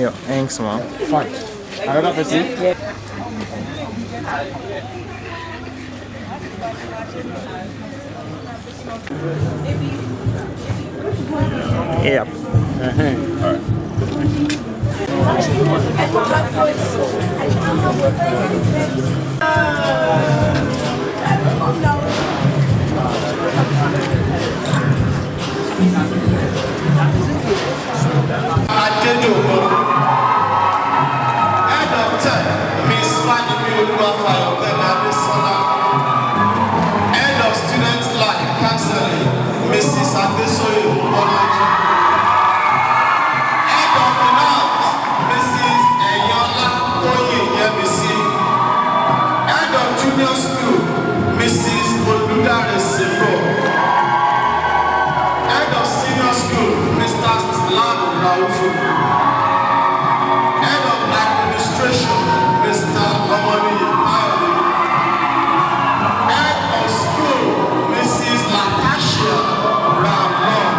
your angst, man. Fine. Another person? Yep. Adesoye, head of 10, Miss Offa, head of student life counseling, Mrs. Adesoye, head of finance, Mrs. head of junior school, Mrs. head of senior school, Mr. head of administration, Mr. head of school, Mrs. Latasha Ramon.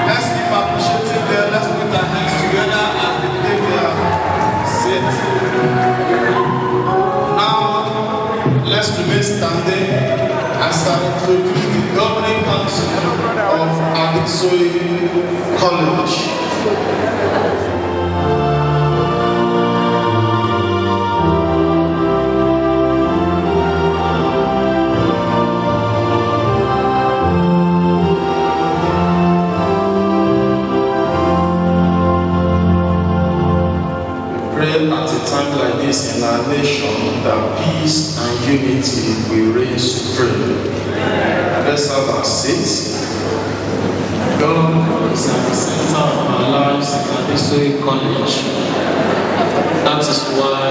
Let's keep appreciating them. Let's put our hands together as they take their seat. Now, let's remain standing as I introduce the governing council of Adesoye College. At a time like this in our nation, that peace and unity will reign supreme. Let's have our seats. God is at the center of our lives at Adesoye College. That is why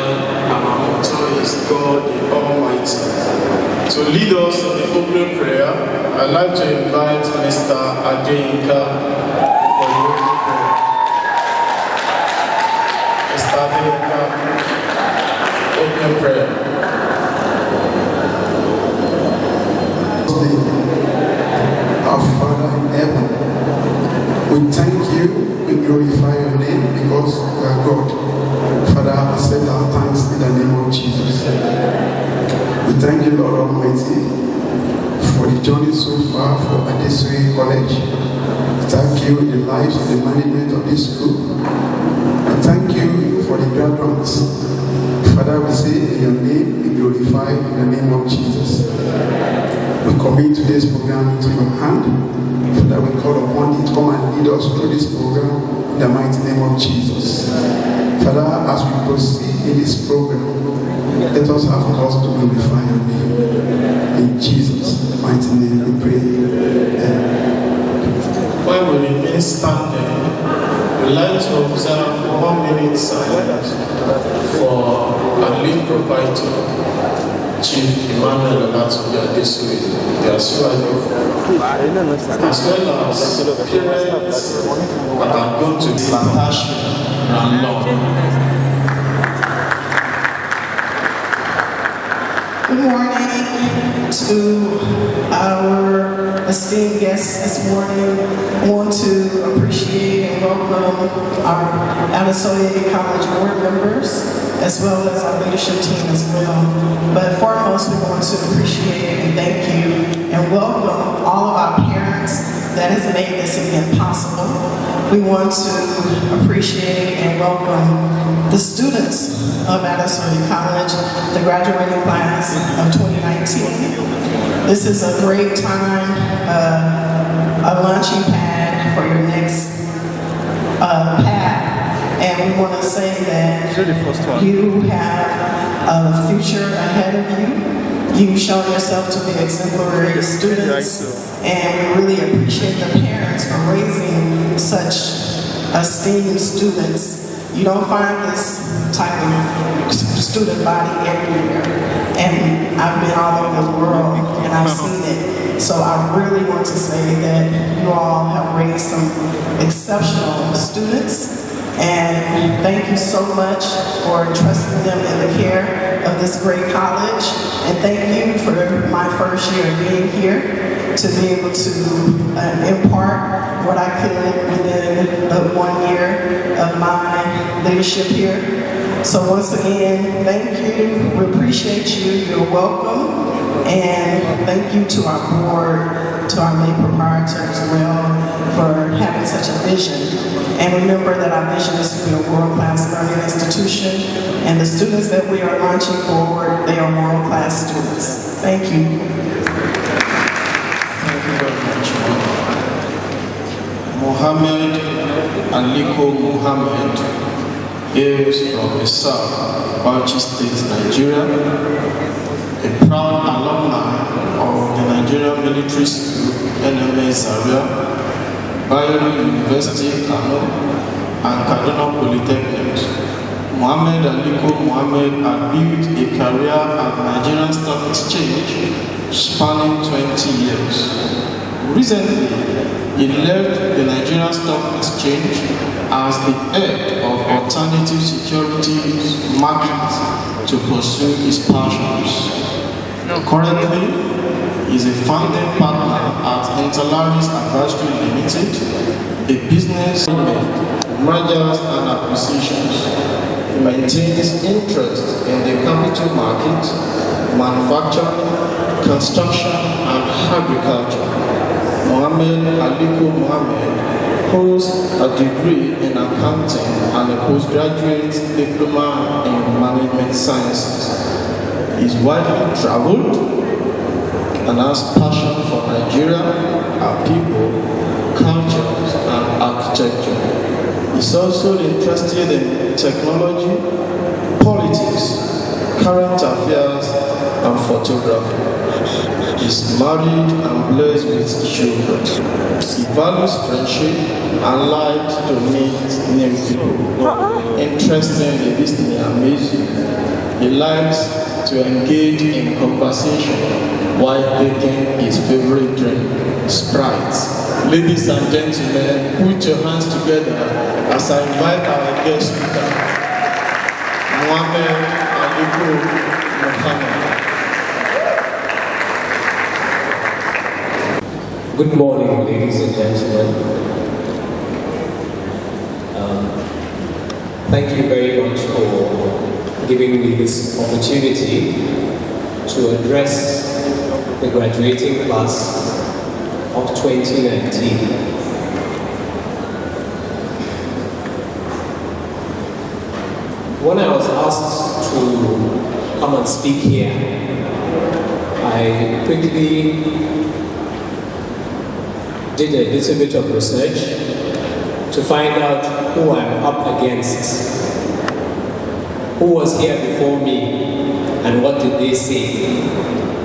our motto is God the Almighty. To lead us in the opening prayer, I'd like to invite Mr. Adesoye for the opening prayer. Mr. Adesoye, opening prayer. Our Father in heaven, we thank you, we glorify your name because you are God. Father, accept our thanks in the name of Jesus. We thank you, Lord Almighty, for the journey so far for Adesoye College. Thank you in the lives of the management of this school. And thank you for the graduates. Father, we say in your name, be glorified in the name of Jesus. We commit today's program into your hand. Father, we call upon you to come and lead us through this program in the mighty name of Jesus. Father, as we proceed in this program, let us have cause to glorify your name. In Jesus' mighty name we pray. Amen. While we remain standing, we'd like to observe for 1 minute silence for our lead proprietor, Chief Emmanuel Adesoye, the Adesoye, as well as parents that are going to be attached and love. Good morning to our esteemed guests this morning. I want to appreciate and welcome our Adesoye College board members, as well as our leadership team as well. But foremost, we want to appreciate and thank you and welcome all of our parents that has made this event possible. We want to appreciate and welcome the students of Adesoye College, the graduating class of 2019. This is a great time, a launching pad for your next path. And we want to say that you have a future ahead of you. You've shown yourself to be exemplary students, and we really appreciate the parents for raising such esteemed students. You don't find this type of student body everywhere, and I've been all over the world and I've seen it. So I really want to say that you all have raised some exceptional students. And thank you so much for trusting them in the care of this great college. And thank you for my first year being here to be able to impart what I could within the 1 year of my leadership here. So once again, thank you. We appreciate you. You're welcome. And thank you to our board, to our main proprietor as well, for having such a vision. And remember that our vision is to be a world-class learning institution, and the students that we are launching forward, they are world-class students. Thank you. Thank you very much, Mohammed Aliko Mohammed hails from Issa, Bauchi State, Nigeria, a proud alumni of the Nigerian Military School, NMS Zaria, Bayero University, Kano, and Kaduna Polytechnic. Mohammed Aliko Mohammed had built a career at Nigerian Stock Exchange spanning 20 years. Recently, he left the Nigerian Stock Exchange as the head of alternative securities market to pursue his passions. Currently, he is a founding partner at Interlude Advisory Limited, a business mergers and acquisitions. He maintains interest in the capital market, manufacturing, construction, and agriculture. Mohammed Aliko Mohammed holds a degree in accounting and a postgraduate diploma in management sciences. He is widely traveled and has passion for Nigeria, our people, cultures, and architecture. He's also interested in technology, politics, current affairs, and photography. He's married and blessed with children. He values friendship and likes to meet new people. Interestingly, listening amazing. He likes to engage in conversation while taking his favorite drink, Sprite. Ladies and gentlemen, put your hands together as I invite our guest speaker, Mohammed Aliko Mohammed. Good morning, ladies and gentlemen. Thank you very much for giving me this opportunity to address the graduating class of 2019. When I was asked to come and speak here, I quickly did a little bit of research to find out who I'm up against, who was here before me, and what did they say,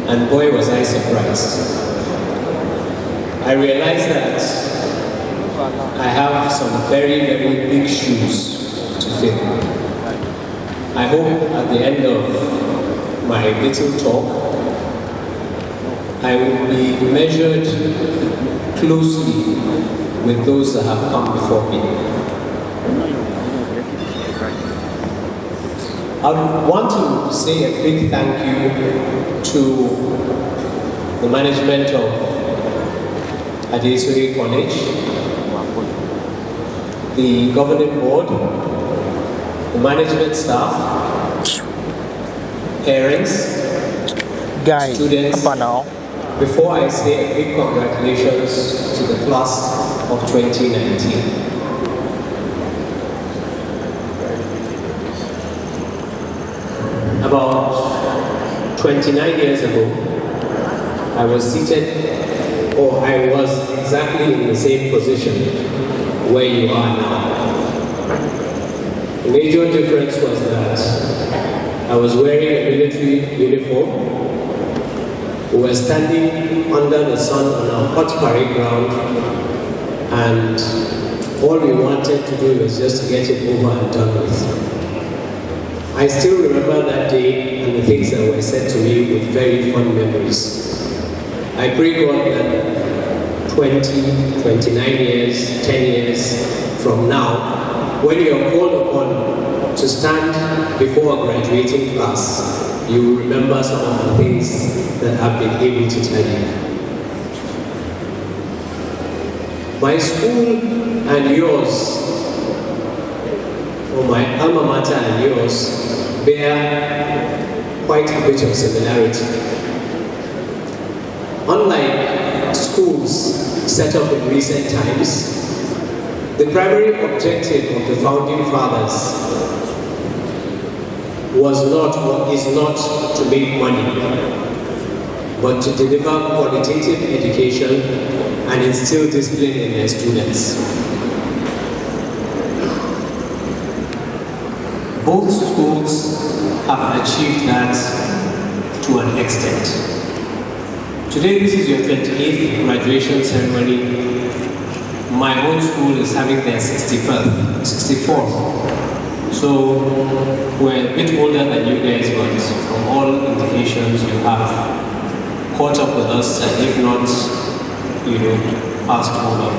and boy was I surprised. I realized that I have some very, very big shoes to fill. I hope at the end of my little talk, I will be measured closely with those that have come before me. I want to say a big thank you to the management of Adesoye College, the governing board, the management staff, parents, students. Before I say a big congratulations to the class of 2019. About 29 years ago, I was exactly in the same position where you are now. The major difference was that I was wearing a military uniform. We were standing under the sun on our hot parade ground, and all we wanted to do was just to get it over and done with. I still remember that day and the things that were said to me with very fond memories. I pray God that 20, 29 years, 10 years from now, when you are called upon to stand before a graduating class, you will remember some of the things that I've been able to tell you. My school and yours, or my alma mater and yours bear quite a bit of similarity. Unlike schools set up in recent times, the primary objective of the founding fathers was not or is not to make money, but to deliver qualitative education and instill discipline in their students. Both schools have achieved that to an extent. Today, this is your 28th graduation ceremony. My own school is having their 64th. So we're a bit older than you guys, but from all indications you have caught up with us, and if not, passed over.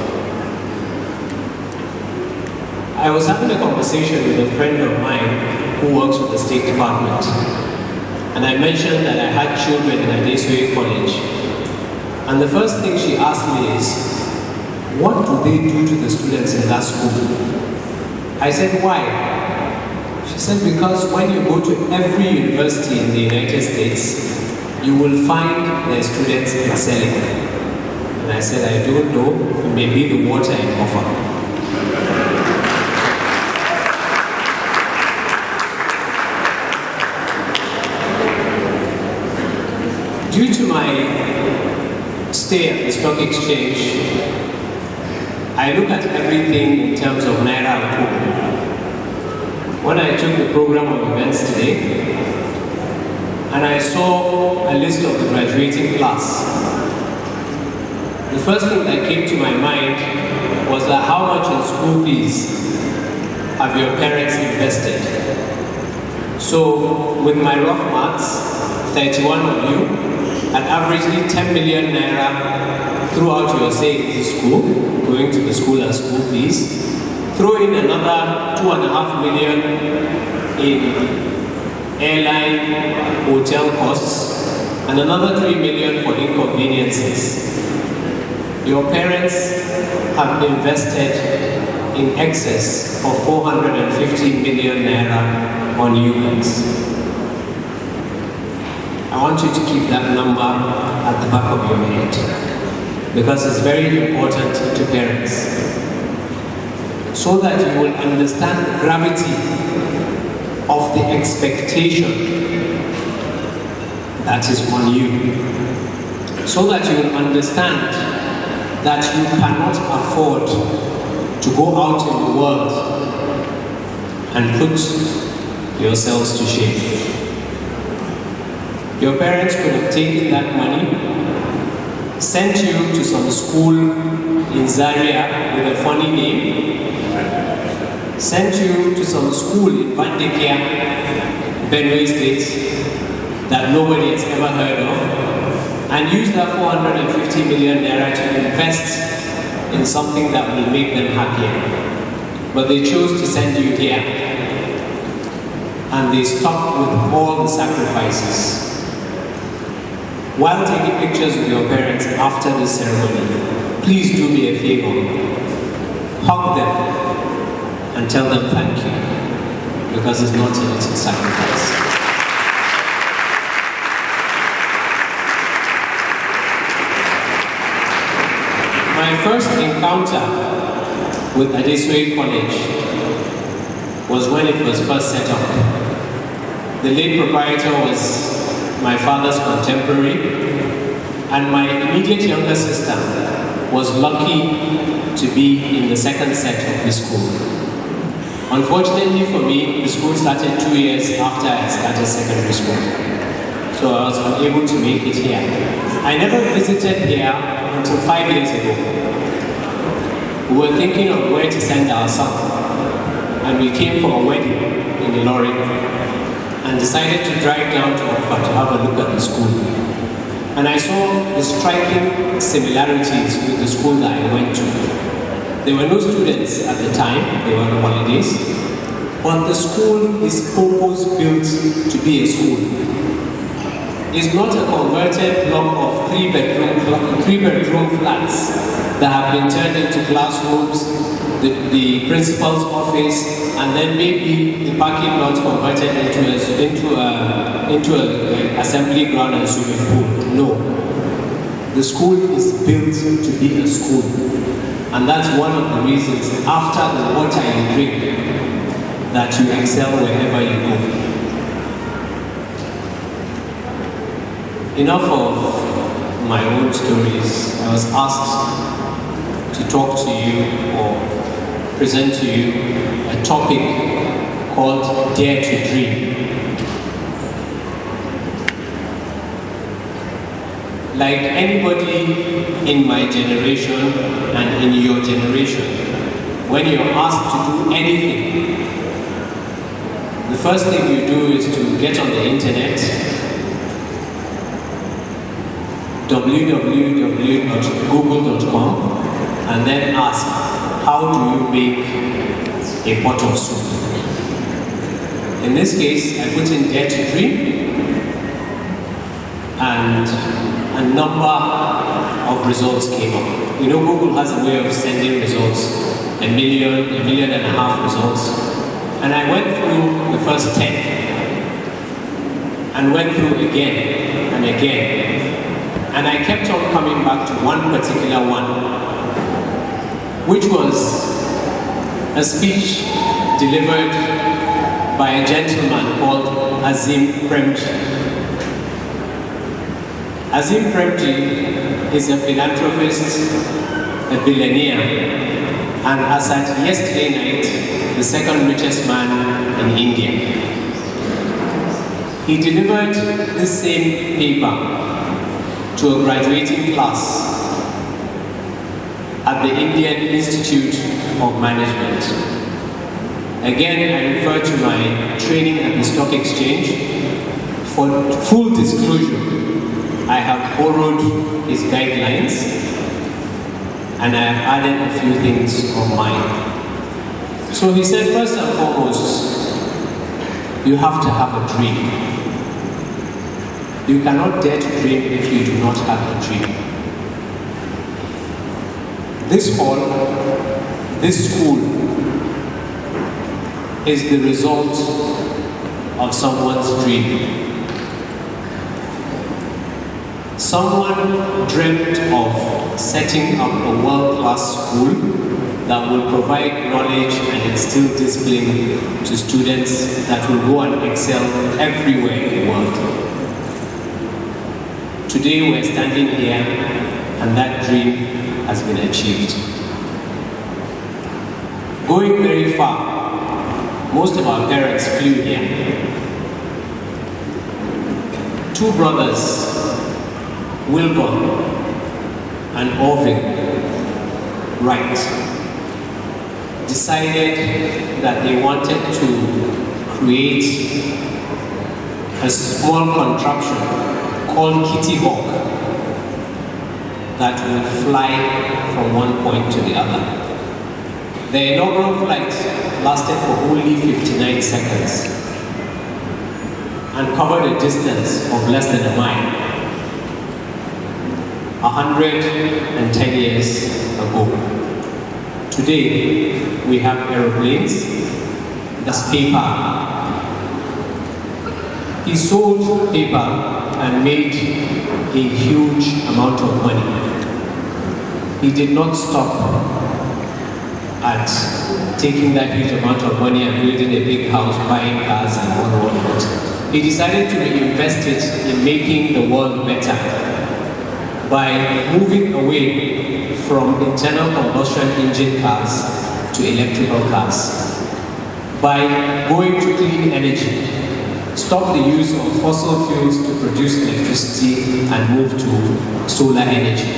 I was having a conversation with a friend of mine who works with the State Department, and I mentioned that I had children in Adesoye College. And the first thing she asked me is, what do they do to the students in that school? I said, why? She said, because when you go to every university in the United States, you will find their students excelling. And I said, I don't know, it may be the water in Offa. Due to my stay at the stock exchange, I look at everything in terms of Naira and Kobo. When I took the program of events today, and I saw a list of the graduating class, the first thing that came to my mind was that how much in school fees have your parents invested? So with my rough maths, 31 of you, at averagely 10 million naira throughout your savings in school, going to the school and school fees, throw in another 2.5 million in airline hotel costs, and another 3 million for inconveniences. Your parents have invested in excess of 450 million naira on you guys. I want you to keep that number at the back of your head, because it's very important to parents, so that you will understand the gravity of the expectation that is on you, so that you will understand that you cannot afford to go out in the world and put yourselves to shame. Your parents could have taken that money, sent you to some school in Zaria with a funny name, sent you to some school in Vandekia, Benue State, that nobody has ever heard of, and used that 450 million naira to invest in something that will make them happier. But they chose to send you here, and they stopped with all the sacrifices. While taking pictures with your parents after this ceremony, please do me a favor. Hug them and tell them thank you, because it's not a little sacrifice. My first encounter with Adesoye College was when it was first set up. The late proprietor was my father's contemporary, and my immediate younger sister was lucky to be in the second set of the school. Unfortunately for me, the school started 2 years after I started secondary school, so I was unable to make it here. I never visited here until 5 years ago. We were thinking of where to send our son, and we came for a wedding in the lorry, and decided to drive down to Offa to have a look at the school. And I saw the striking similarities with the school that I went to. There were no students at the time, they were on holidays, but the school is purpose-built to be a school. It's not a converted block of three bedroom flats that have been turned into classrooms the principal's office, and then maybe the parking lot converted into a assembly ground and swimming pool. No. The school is built to be a school. And that's one of the reasons, after the water you drink, that you excel wherever you go. Enough of my own stories. I was asked to talk to you or present to you a topic called Dare to Dream. Like anybody in my generation and in your generation, when you're asked to do anything, the first thing you do is to get on the internet, www.google.com, and then ask, how do you make a pot of soup? In this case, I put in Dare to Dream, and a number of results came up. You know, Google has a way of sending results, a million and a half results. And I went through the first 10, and went through again and again. And I kept on coming back to one particular one, which was a speech delivered by a gentleman called Azim Premji. Azim Premji is a philanthropist, a billionaire, and as at yesterday night, the second richest man in India. He delivered this same paper to a graduating class at the Indian Institute of Management. Again, I refer to my training at the stock exchange. For full disclosure, I have borrowed his guidelines and I have added a few things of mine. So he said, first and foremost, you have to have a dream. You cannot dare to dream if you do not have a dream. This hall, this school, is the result of someone's dream. Someone dreamt of setting up a world-class school that will provide knowledge and instill discipline to students that will go and excel everywhere in the world. Today we're standing here and that dream has been achieved. Going very far, most of our parents flew here. Two brothers, Wilbur and Orville Wright, decided that they wanted to create a small contraption called Kitty Hawk that will fly from one point to the other. The inaugural flight lasted for only 59 seconds and covered a distance of less than a mile. 110 years ago. Today, we have aeroplanes, that's paper. He sold paper and made a huge amount of money. He did not stop at taking that huge amount of money and building a big house, buying cars and whatnot. He decided to reinvest it in making the world better by moving away from internal combustion engine cars to electrical cars. By going to clean energy, stop the use of fossil fuels to produce electricity and move to solar energy.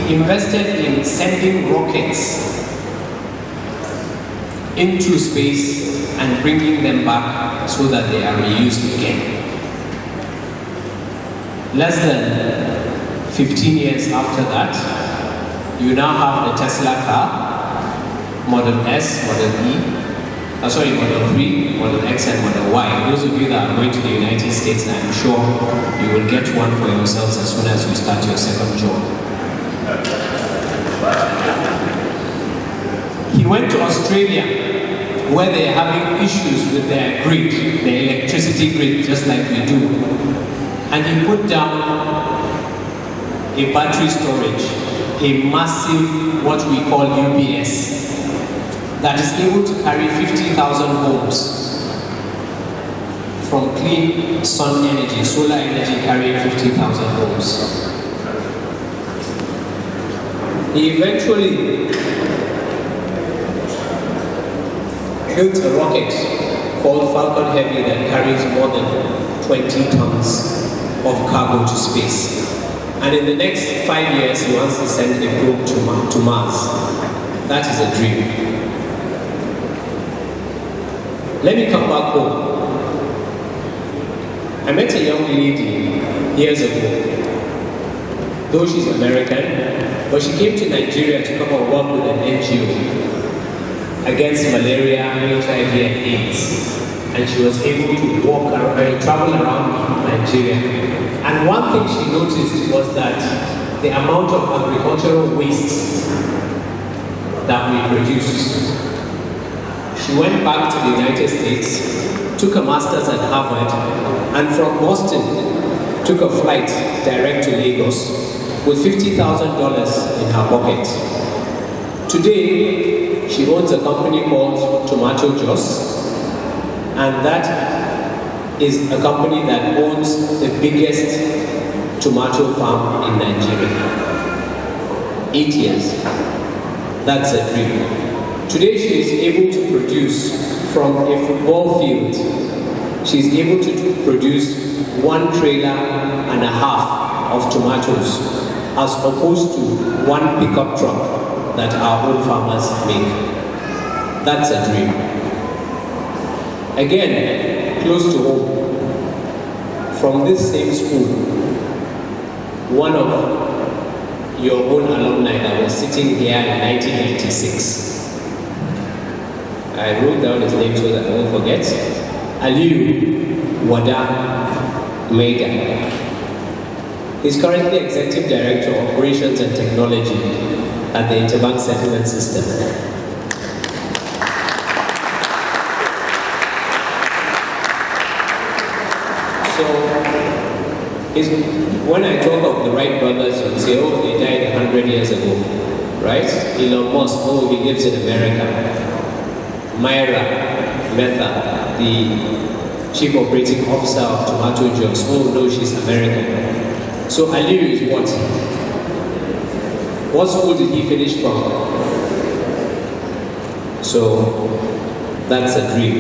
He invested in sending rockets into space and bringing them back so that they are reused again. Less than 15 years after that, you now have the Tesla car, Model S, Model 3, Model X and Model Y. Those of you that are going to the United States, I'm sure you will get one for yourselves as soon as you start your second job. went to Australia, where they are having issues with their grid, their electricity grid, just like we do. And he put down a battery storage, a massive, what we call UPS, that is able to carry 50,000 homes from clean sun energy, solar energy, carrying 50,000 homes. He eventually built a rocket called Falcon Heavy that carries more than 20 tons of cargo to space. And in the next 5 years, he wants to send a probe to Mars. That is a dream. Let me come back home. I met a young lady years ago. Though she's American, but she came to Nigeria to come and work with an NGO against malaria, HIV, and AIDS. And she was able to walk around, travel around Nigeria. And one thing she noticed was that the amount of agricultural waste that we produced. She went back to the United States, took a master's at Harvard, and from Boston, took a flight direct to Lagos with $50,000 in her pocket. Today, she owns a company called Tomato Juice, and that is a company that owns the biggest tomato farm in Nigeria. 8 years. That's a dream. Today she is able to produce from a football field. She is able to produce 1.5 trailers of tomatoes as opposed to 1 pickup truck that our own farmers make. That's a dream. Again, close to home, from this same school, one of your own alumni that was sitting here in 1996. I wrote down his name so that I won't forget. Aliyu Wada Mega. He's currently Executive Director of Operations and Technology at the Interbank Settlement System. So, when I talk of the Wright brothers, you'll say, oh, they died 100 years ago, right? Elon Musk, oh, he lives in America. Myra Metha, the Chief Operating Officer of Tomato Juice, oh no, she's American. So Aliyu is what? What school did he finish from? So that's a dream.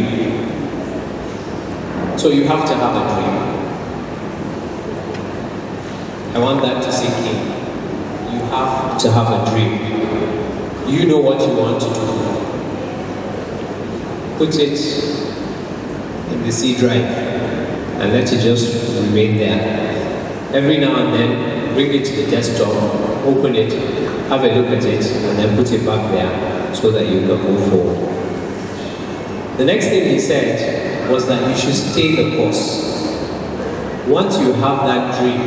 So you have to have a dream. I want that to sink in. You have to have a dream. You know what you want to do. Put it in the C drive and let it just remain there. Every now and then, bring it to the desktop, open it, have a look at it, and then put it back there so that you can move forward. The next thing he said was that you should stay the course. Once you have that dream,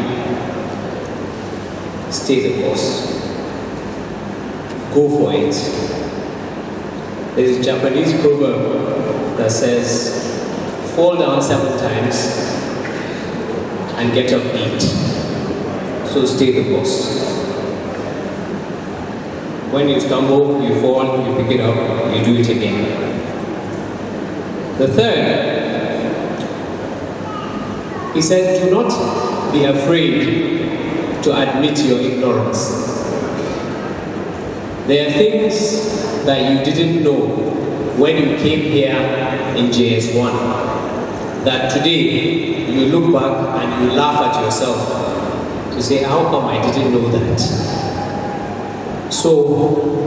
stay the course. Go for it. There's a Japanese proverb that says, fall down 7 times and get up 8. So stay the course. When you stumble, you fall, you pick it up, you do it again. The third, he said, do not be afraid to admit your ignorance. There are things that you didn't know when you came here in JS1, that today you look back and you laugh at yourself to say, how come I didn't know that? So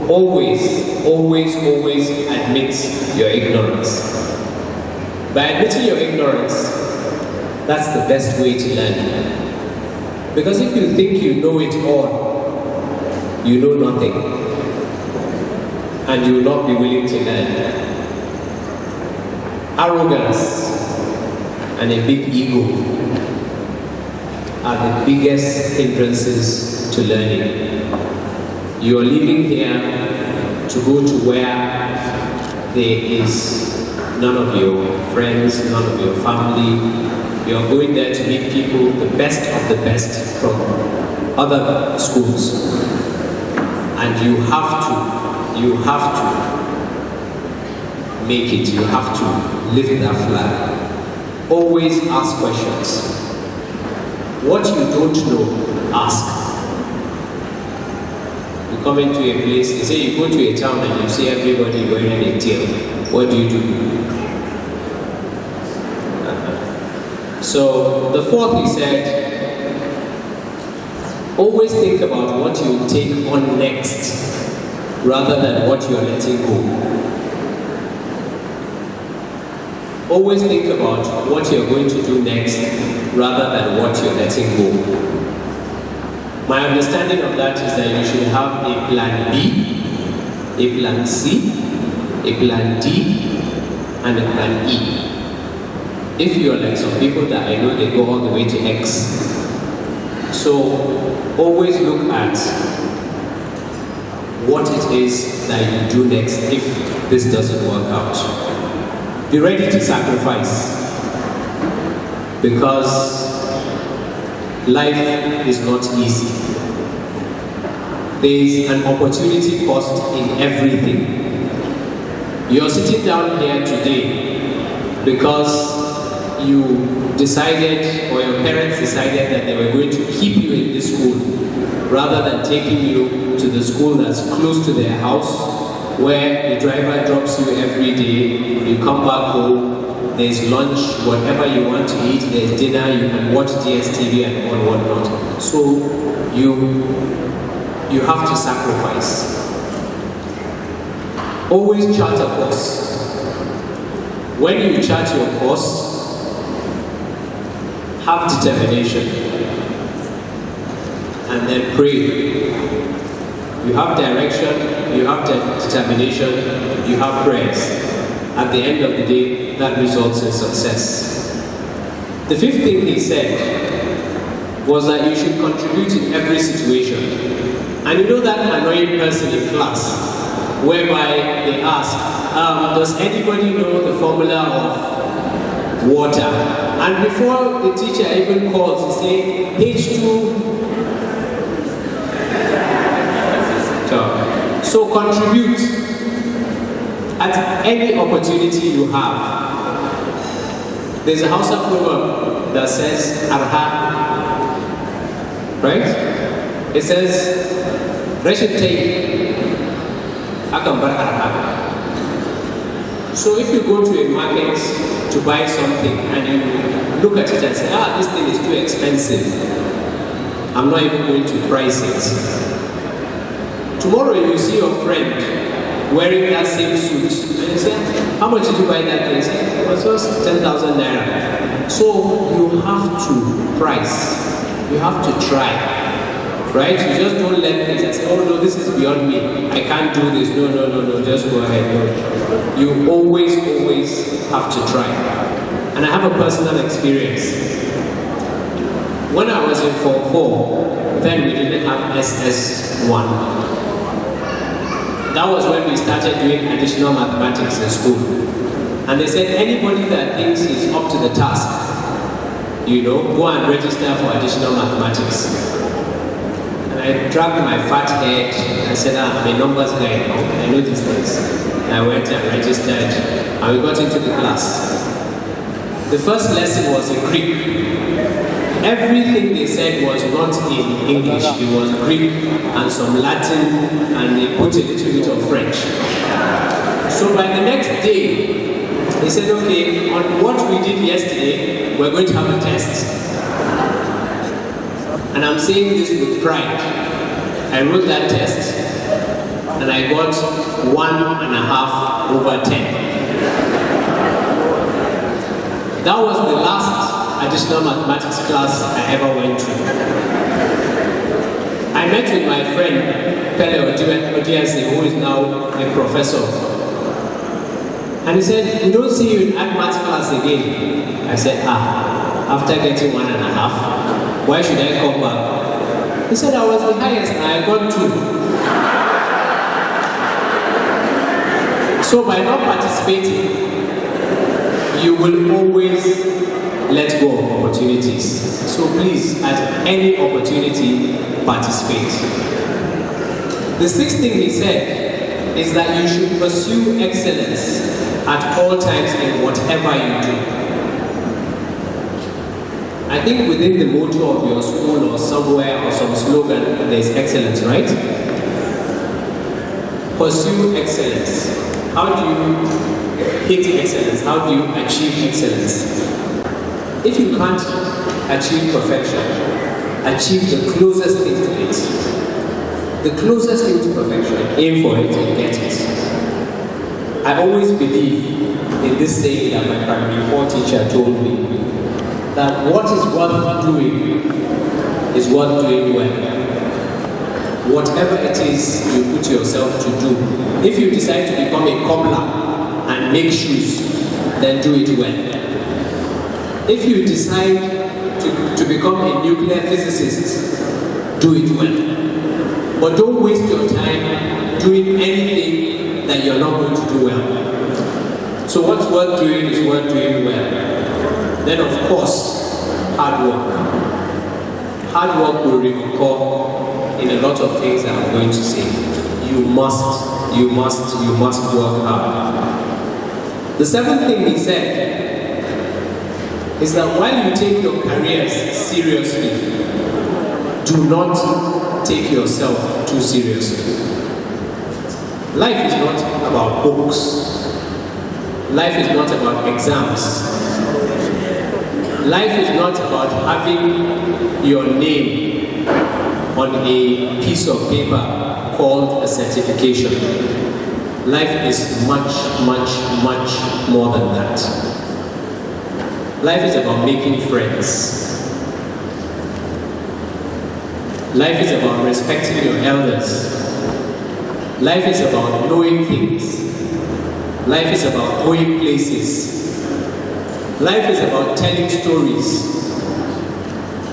always, always, always admit your ignorance. By admitting your ignorance, that's the best way to learn. Because if you think you know it all, you know nothing. And you will not be willing to learn. Arrogance and a big ego are the biggest hindrances to learning. You are leaving here to go to where there is none of your friends, none of your family. You're going there to meet people, the best of the best from other schools. And you have to make it, you have to lift that flag. Always ask questions. What you don't know, ask. You come into a place, they say you go to a town and you see everybody wearing a tail. What do you do? So the fourth, he said, always think about what you take on next rather than what you're letting go. Always think about what you're going to do next rather than what you're letting go. My understanding of that is that you should have a plan B, a plan C, a plan D, and a plan E. If you're like some people that I know, they go all the way to X. So always look at what it is that you do next if this doesn't work out. Be ready to sacrifice, because life is not easy. There is an opportunity cost in everything. You're sitting down here today because you decided, or your parents decided, that they were going to keep you in this school rather than taking you to the school that's close to their house, where the driver drops you every day, you come back home, there's lunch, whatever you want to eat, there's dinner, you can watch DSTV and all whatnot. So you have to sacrifice. Always chart a course. When you chart your course, have determination, and then pray. You have direction, you have determination, you have prayers. At the end of the day, that results in success. The fifth thing he said was that you should contribute in every situation. And you know that annoying person in class, whereby they ask, does anybody know the formula of water? And before the teacher even calls, he say H2. So contribute at any opportunity you have. There's a Hausa proverb that says Arha, right? It says Rashin tayi akan bar arha. So if you go to a market to buy something and you look at it and say, this thing is too expensive, I'm not even going to price it. Tomorrow you see your friend wearing that same suit and you say, how much did you buy that thing? It was just 10,000 naira. So you have to price, you have to try, right? You just don't let things and say, oh no, this is beyond me, I can't do this, no, just go ahead, no. You always have to try. And I have a personal experience. When I was in Form 4, then we didn't have SS1. That was when we started doing additional mathematics in school. And they said anybody that thinks he's up to the task, go and register for additional mathematics. And I dragged my fat head and I said, I'm a numbers guy now, I know these things. And I went and registered and we got into the class. The first lesson was in Greek. Everything they said was not in English, it was Greek and some Latin, and they put a little bit of French. So by the next day, they said, okay, on what we did yesterday, we're going to have a test. And I'm saying this with pride. I wrote that test, and I got 1.5 over 10. That was the last additional mathematics class I ever went to. I met with my friend Pele Odiase, who is now a professor. And he said, we don't see you in art math class again. I said, after getting 1.5, why should I come back? He said, I was the highest and I got 2. So by not participating, you will always let go of opportunities. So please, at any opportunity, participate. The sixth thing he said is that you should pursue excellence at all times in whatever you do. I think within the motto of your school or somewhere or some slogan, there is excellence, right? Pursue excellence. How do you hit excellence? How do you achieve excellence? If you can't achieve perfection, achieve the closest thing to it. The closest thing to perfection, aim for it and get it. I always believe in this saying that my primary 4 teacher told me, that what is worth doing is worth doing well. Whatever it is you put yourself to do, if you decide to become a cobbler and make shoes, then do it well. If you decide to become a nuclear physicist, do it well. But don't waste your time doing anything that you're not going to do well. So what's worth doing is worth doing well. Then of course, hard work. Hard work will recur in a lot of things that I'm going to say. You must work hard. The seventh thing he said is that while you take your careers seriously, do not take yourself too seriously. Life is not about books. Life is not about exams. Life is not about having your name on a piece of paper called a certification. Life is much, much, much more than that. Life is about making friends. Life is about respecting your elders. Life is about knowing things. Life is about going places. Life is about telling stories.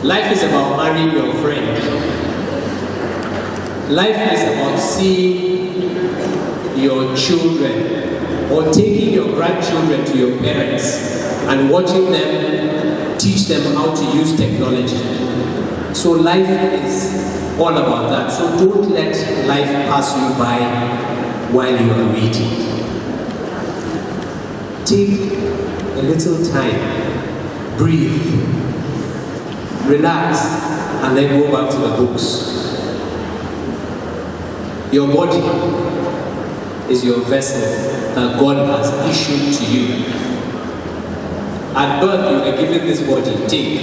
Life is about marrying your friend. Life is about seeing your children or taking your grandchildren to your parents and watching them, teach them how to use technology. So life is all about that. So don't let life pass you by while you are reading. Take a little time, breathe, relax, and then go back to the books. Your body is your vessel that God has issued to you. At birth, you were given this body. Take.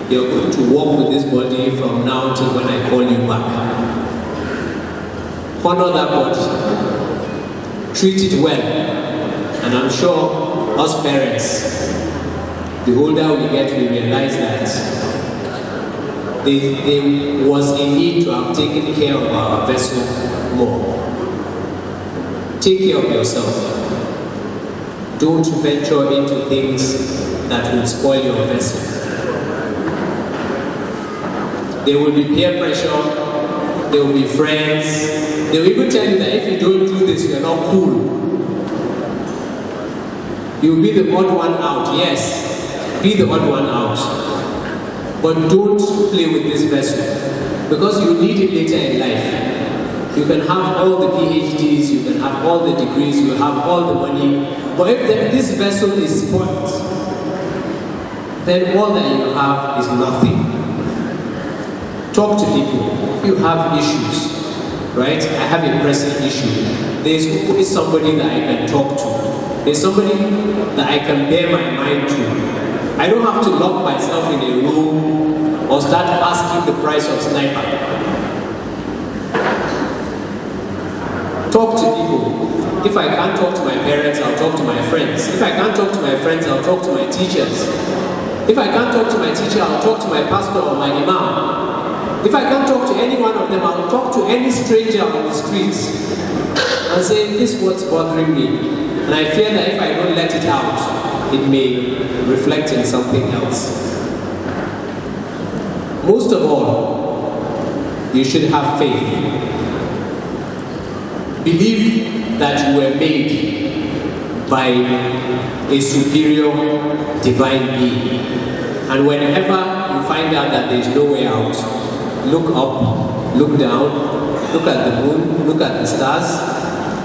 You're going to walk with this body from now till when I call you back. Honor that body. Treat it well. And I'm sure us parents, the older we get, we realize that there was a need to have taken care of our vessel more. Take care of yourself. Don't venture into things that will spoil your vessel. There will be peer pressure, there will be friends, they will even tell you that if you don't do this, you're not cool. You'll be the odd one out, yes, be the odd one out. But don't play with this vessel, because you need it later in life. You can have all the PhDs, you can have all the degrees, you have all the money, but if this vessel is spoiled, then all that you have is nothing. Talk to people. If you have issues, right? I have a pressing issue. There's always somebody that I can talk to. There's somebody that I can bear my mind to. I don't have to lock myself in a room or start asking the price of sniper. Talk to people. If I can't talk to my parents, I'll talk to my friends. If I can't talk to my friends, I'll talk to my teachers. If I can't talk to my teacher, I'll talk to my pastor or my imam. If I can't talk to any one of them, I'll talk to any stranger on the streets and say, this is what's bothering me. And I fear that if I don't let it out, it may reflect in something else. Most of all, you should have faith. Believe that you were made by a superior divine being. And whenever you find out that there is no way out, look up, look down, look at the moon, look at the stars,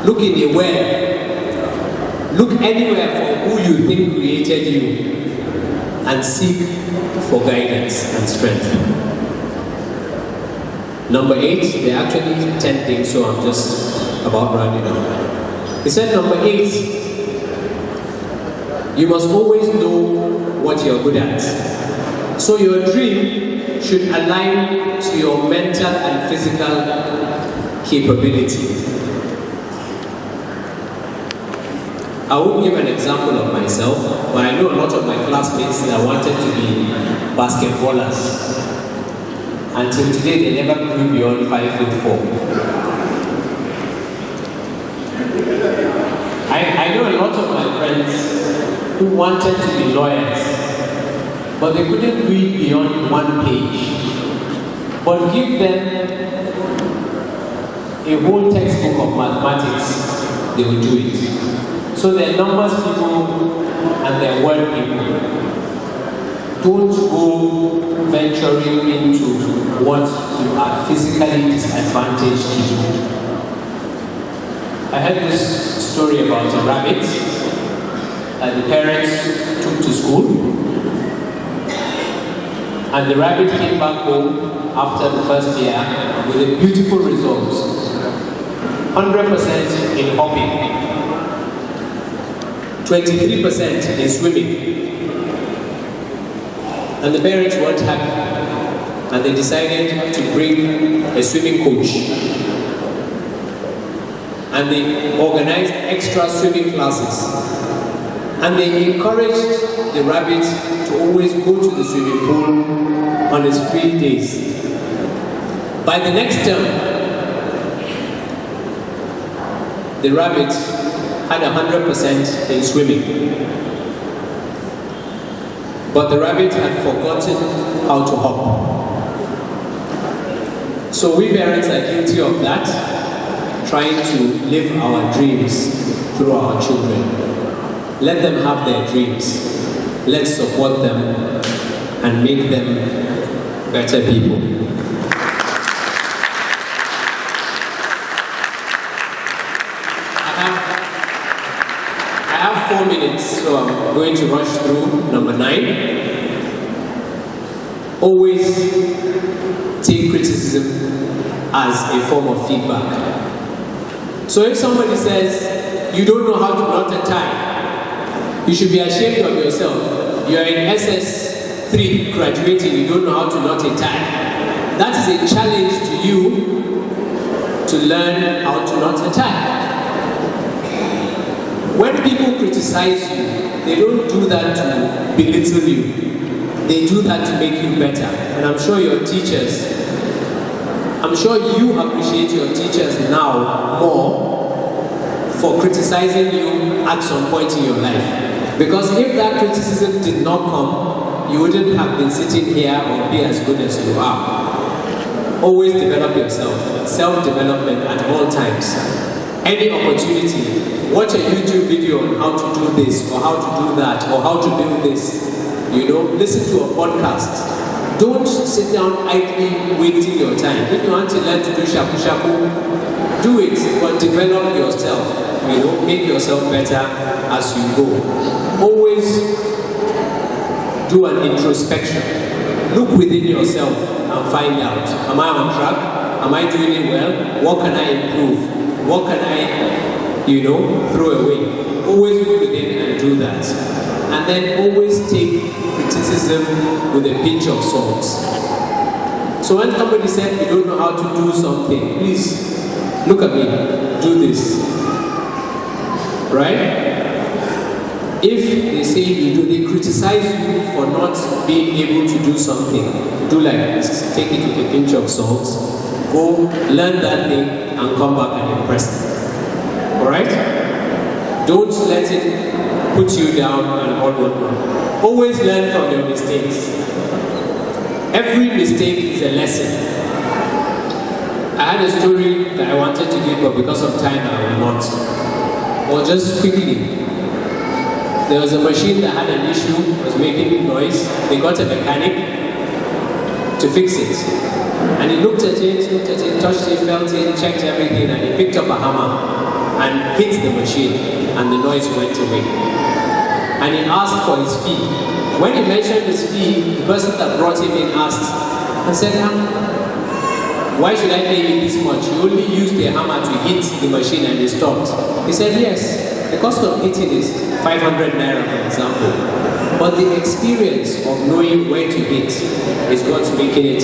look in the well, look anywhere for who you think created you, and seek for guidance and strength. Number 8, there are actually 10 things, so I'm just about rounding up. He said number 8, you must always know what you're good at. So your dream should align to your mental and physical capability. I won't give an example of myself, but I know a lot of my classmates that wanted to be basketballers. Until today, they never grew beyond 5'4". I know a lot of my friends who wanted to be lawyers, but they couldn't read beyond 1 page. But give them a whole textbook of mathematics, they will do it. So they're numbers people and they're word people. Don't go venturing into what you are physically disadvantaged to do. I heard this story about a rabbit that the parents took to school, and the rabbit came back home after the first year with a beautiful result. 100% in hopping, 23% in swimming. And the parents weren't happy, and they decided to bring a swimming coach. And they organized extra swimming classes. And they encouraged the rabbit to always go to the swimming pool on his free days. By the next term, the rabbit had 100% in swimming. But the rabbit had forgotten how to hop. So we parents are guilty of that, trying to live our dreams through our children. Let them have their dreams. Let's support them and make them better people. I have 4 minutes, so I'm going to rush through number 9. Always take criticism as a form of feedback. So if somebody says, you don't know how to knot a tie, you should be ashamed of yourself. You are in SS3 graduating, you don't know how to knot a tie. That is a challenge to you to learn how to knot a tie. When people criticize you, they don't do that to belittle you. They do that to make you better. And I'm sure your teachers, I'm sure you appreciate your teachers now more for criticizing you at some point in your life. Because if that criticism did not come, you wouldn't have been sitting here or be as good as you are. Always develop yourself. Self-development at all times. Any opportunity, watch a YouTube video on how to do this, or how to do that, or how to build this. You know, listen to a podcast. Don't sit down idly wasting your time. If you want to learn to do shaku shaku, do it, but develop yourself. You know, make yourself better as you go. Always do an introspection. Look within yourself and find out, am I on track? Am I doing it well? What can I improve? What can I, throw away? Always look within and do that. And then always take criticism with a pinch of salt. So when somebody said you don't know how to do something, please look at me, do this. Right? If they say they criticize you for not being able to do something, do like this, take it with a pinch of salt, go learn that thing and come back and impress them. Alright? Don't let it put you down and all whatnot. Always learn from your mistakes. Every mistake is a lesson. I had a story that I wanted to give, but because of time I will not. Or just quickly. There was a machine that had an issue, was making noise. They got a mechanic to fix it. And he looked at it, touched it, felt it, checked everything, and he picked up a hammer and hit the machine, and the noise went away. And he asked for his fee. When he mentioned his fee, the person that brought him in asked and said, why should I pay you this much? You only used the hammer to hit the machine and it stopped. He said, yes, the cost of hitting is 500 naira, for example. But the experience of knowing where to hit is what's making it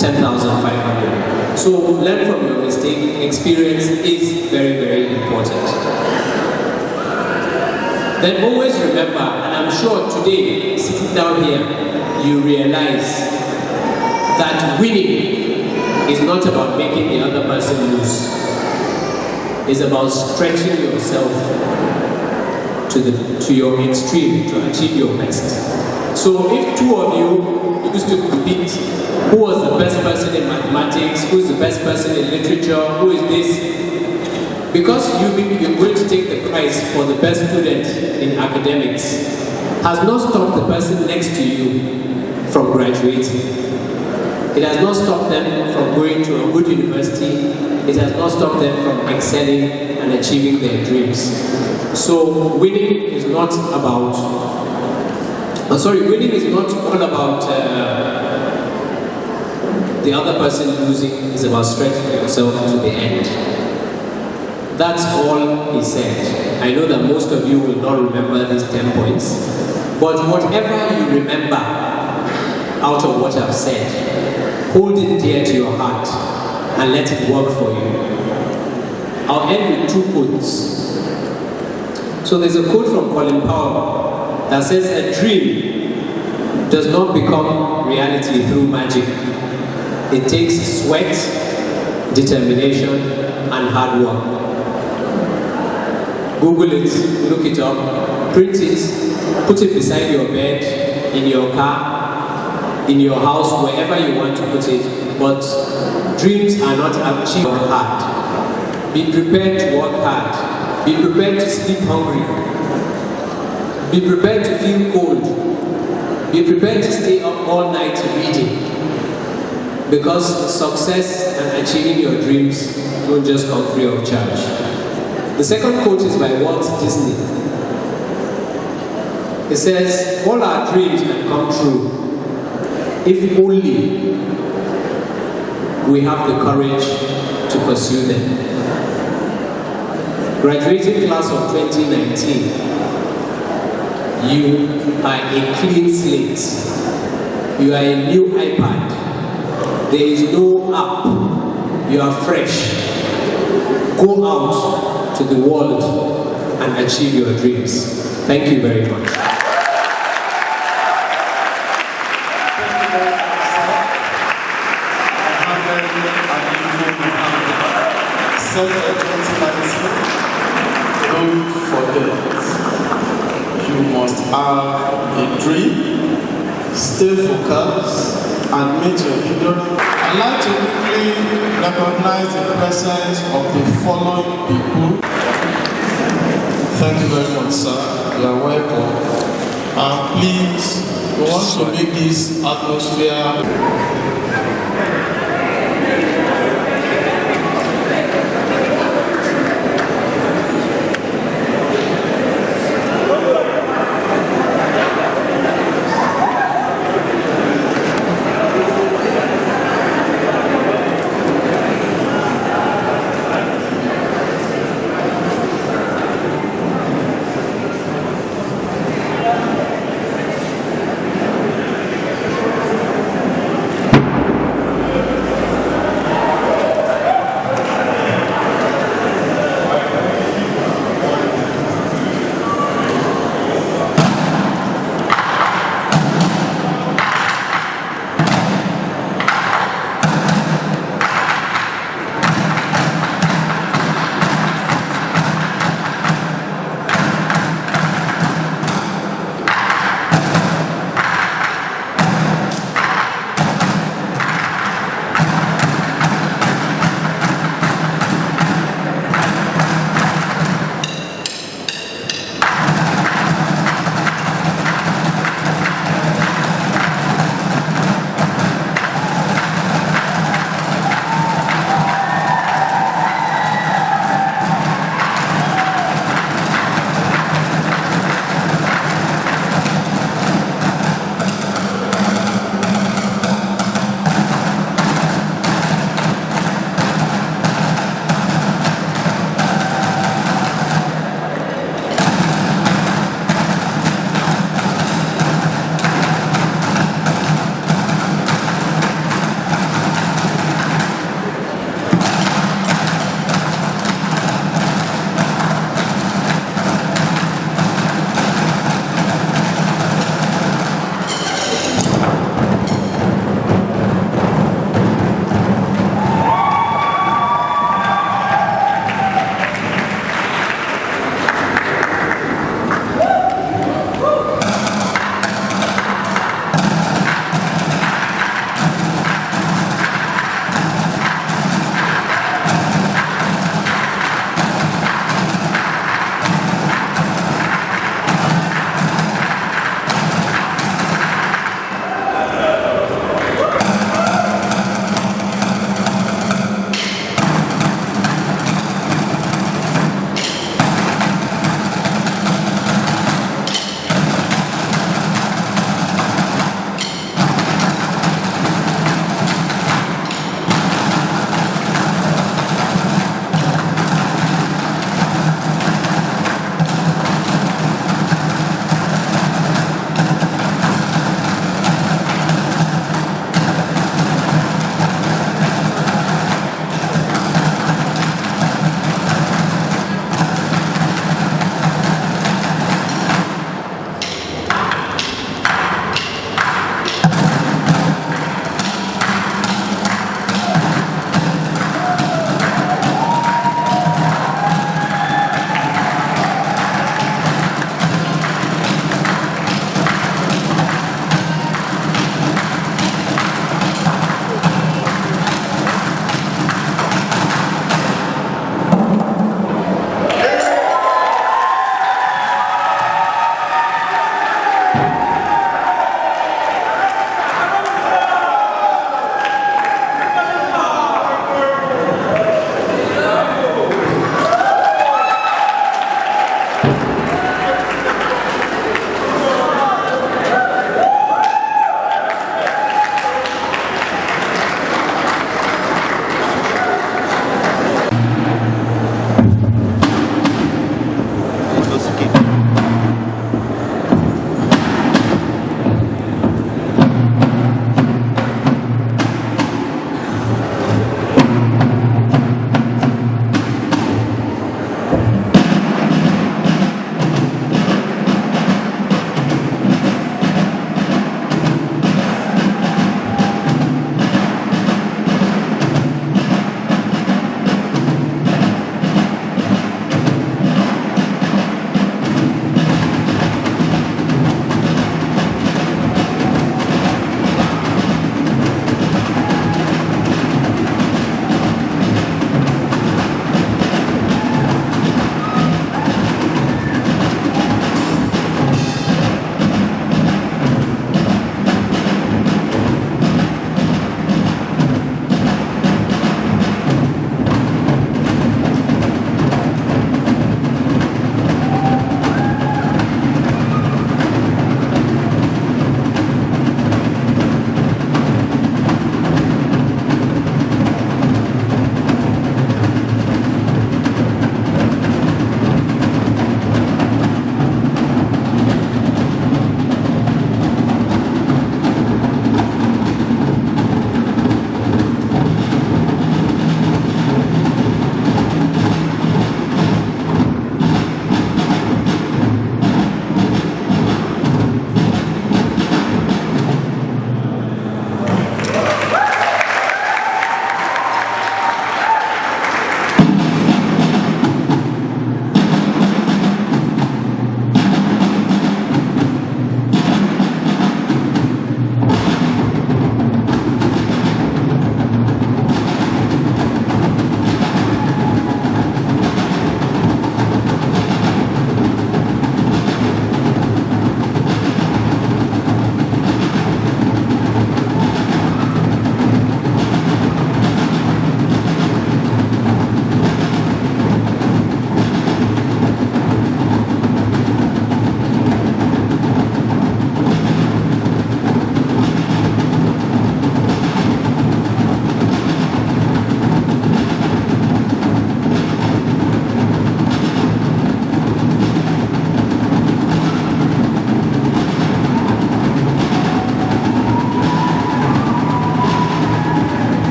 10,500. So learn from your mistake. Experience is very, very important. Then always remember, and I'm sure today, sitting down here, you realize that winning is not about making the other person lose. It's about stretching yourself to your extreme to achieve your best. So if two of you used to compete, who was the best person in mathematics, who is the best person in literature, who is this? Because you're going to take the prize for the best student in academics, has not stopped the person next to you from graduating. It has not stopped them from going to a good university. It has not stopped them from excelling and achieving their dreams. So winning is not about, winning is not all about the other person losing. It's about stretching yourself to the end. That's all he said. I know that most of you will not remember these 10 points, but whatever you remember out of what I've said, hold it dear to your heart and let it work for you. I'll end with 2 quotes. So there's a quote from Colin Powell that says, a dream does not become reality through magic. It takes sweat, determination, and hard work. Google it, look it up, print it, put it beside your bed, in your car, in your house, wherever you want to put it. But dreams are not achieved hard. Be prepared to work hard. Be prepared to sleep hungry. Be prepared to feel cold. Be prepared to stay up all night reading. Because success and achieving your dreams don't just come free of charge. The second quote is by Walt Disney. It says, all our dreams can come true if only we have the courage to pursue them. Graduating class of 2019, you are a clean slate. You are a new iPad. There is no app. You are fresh. Go out to the world and achieve your dreams. Thank you very much. Don't forget, you must have a dream, stay focused, admit your ignorance. I'd like to quickly recognize the presence of the following people. Thank you very much, sir. You are welcome. Please, we want to make this atmosphere.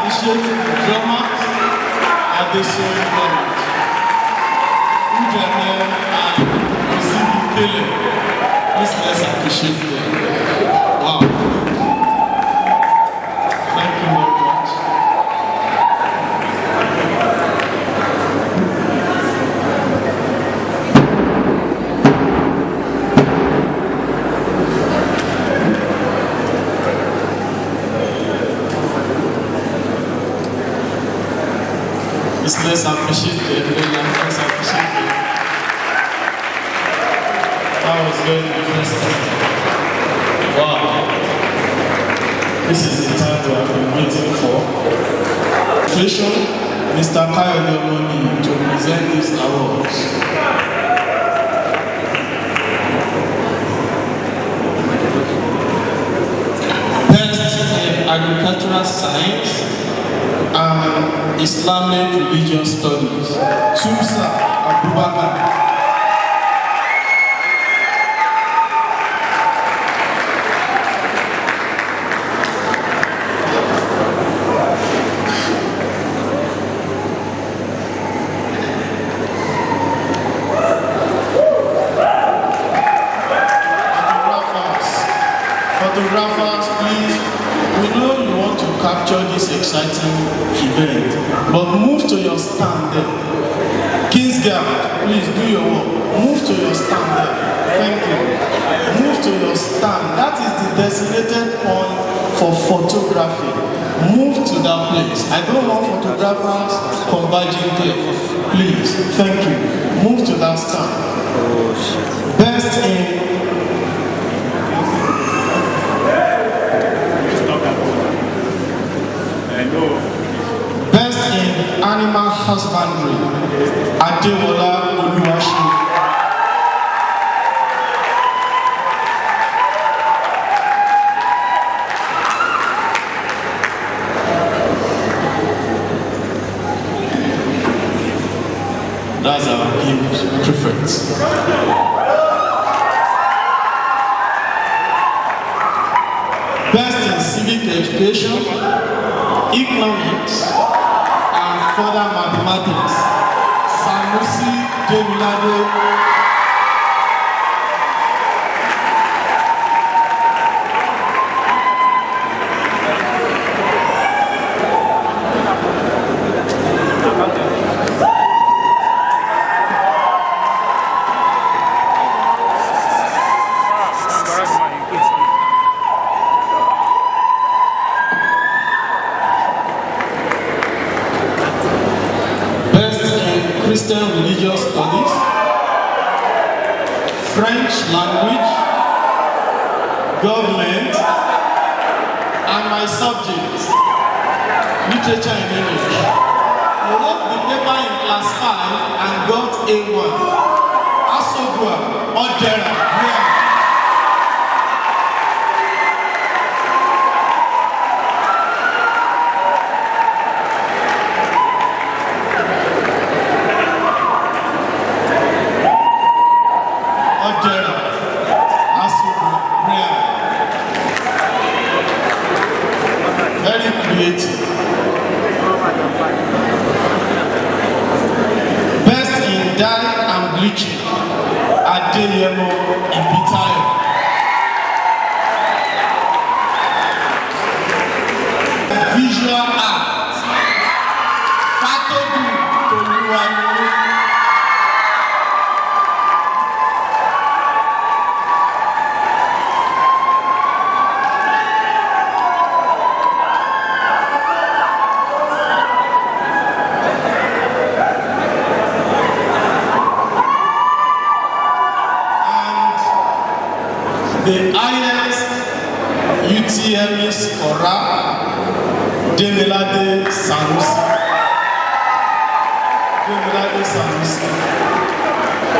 appreciate the drummers, Adesoye and please let's appreciate them. Wow. Thank you very much. Let's appreciate them. Let's appreciate them. That was very interesting. Wow. This is the time we have been waiting for. Mr. Adesoye to present these awards. Best in Agricultural Science and Islamic Religious Studies, Sumsa Abubakar. Photographers, please. We know you want to capture this exciting event, but move to your stand there. Kingsguard, please do your work. Move to your stand there. Thank you. Move to your stand. That is the designated point for photography. Move to that place. I don't want photographers converging there. Please, thank you. Move to that stand. Best in Animal Husbandry, Adesoye. That's our preference. Best in Civic Education, Economics, further mathematics, Sanusi Demilade. Christian Religious Studies, French Language, Government, and my subject, Literature in English. I wrote the paper in class 5 and got A1. Asogua, Odera, yeah. Very creative. Best in dye and bleaching, Adesoye Ibitayo. Visual art, Fatodu Toluwani. The highest UTME scorer, Demilade Sanusi.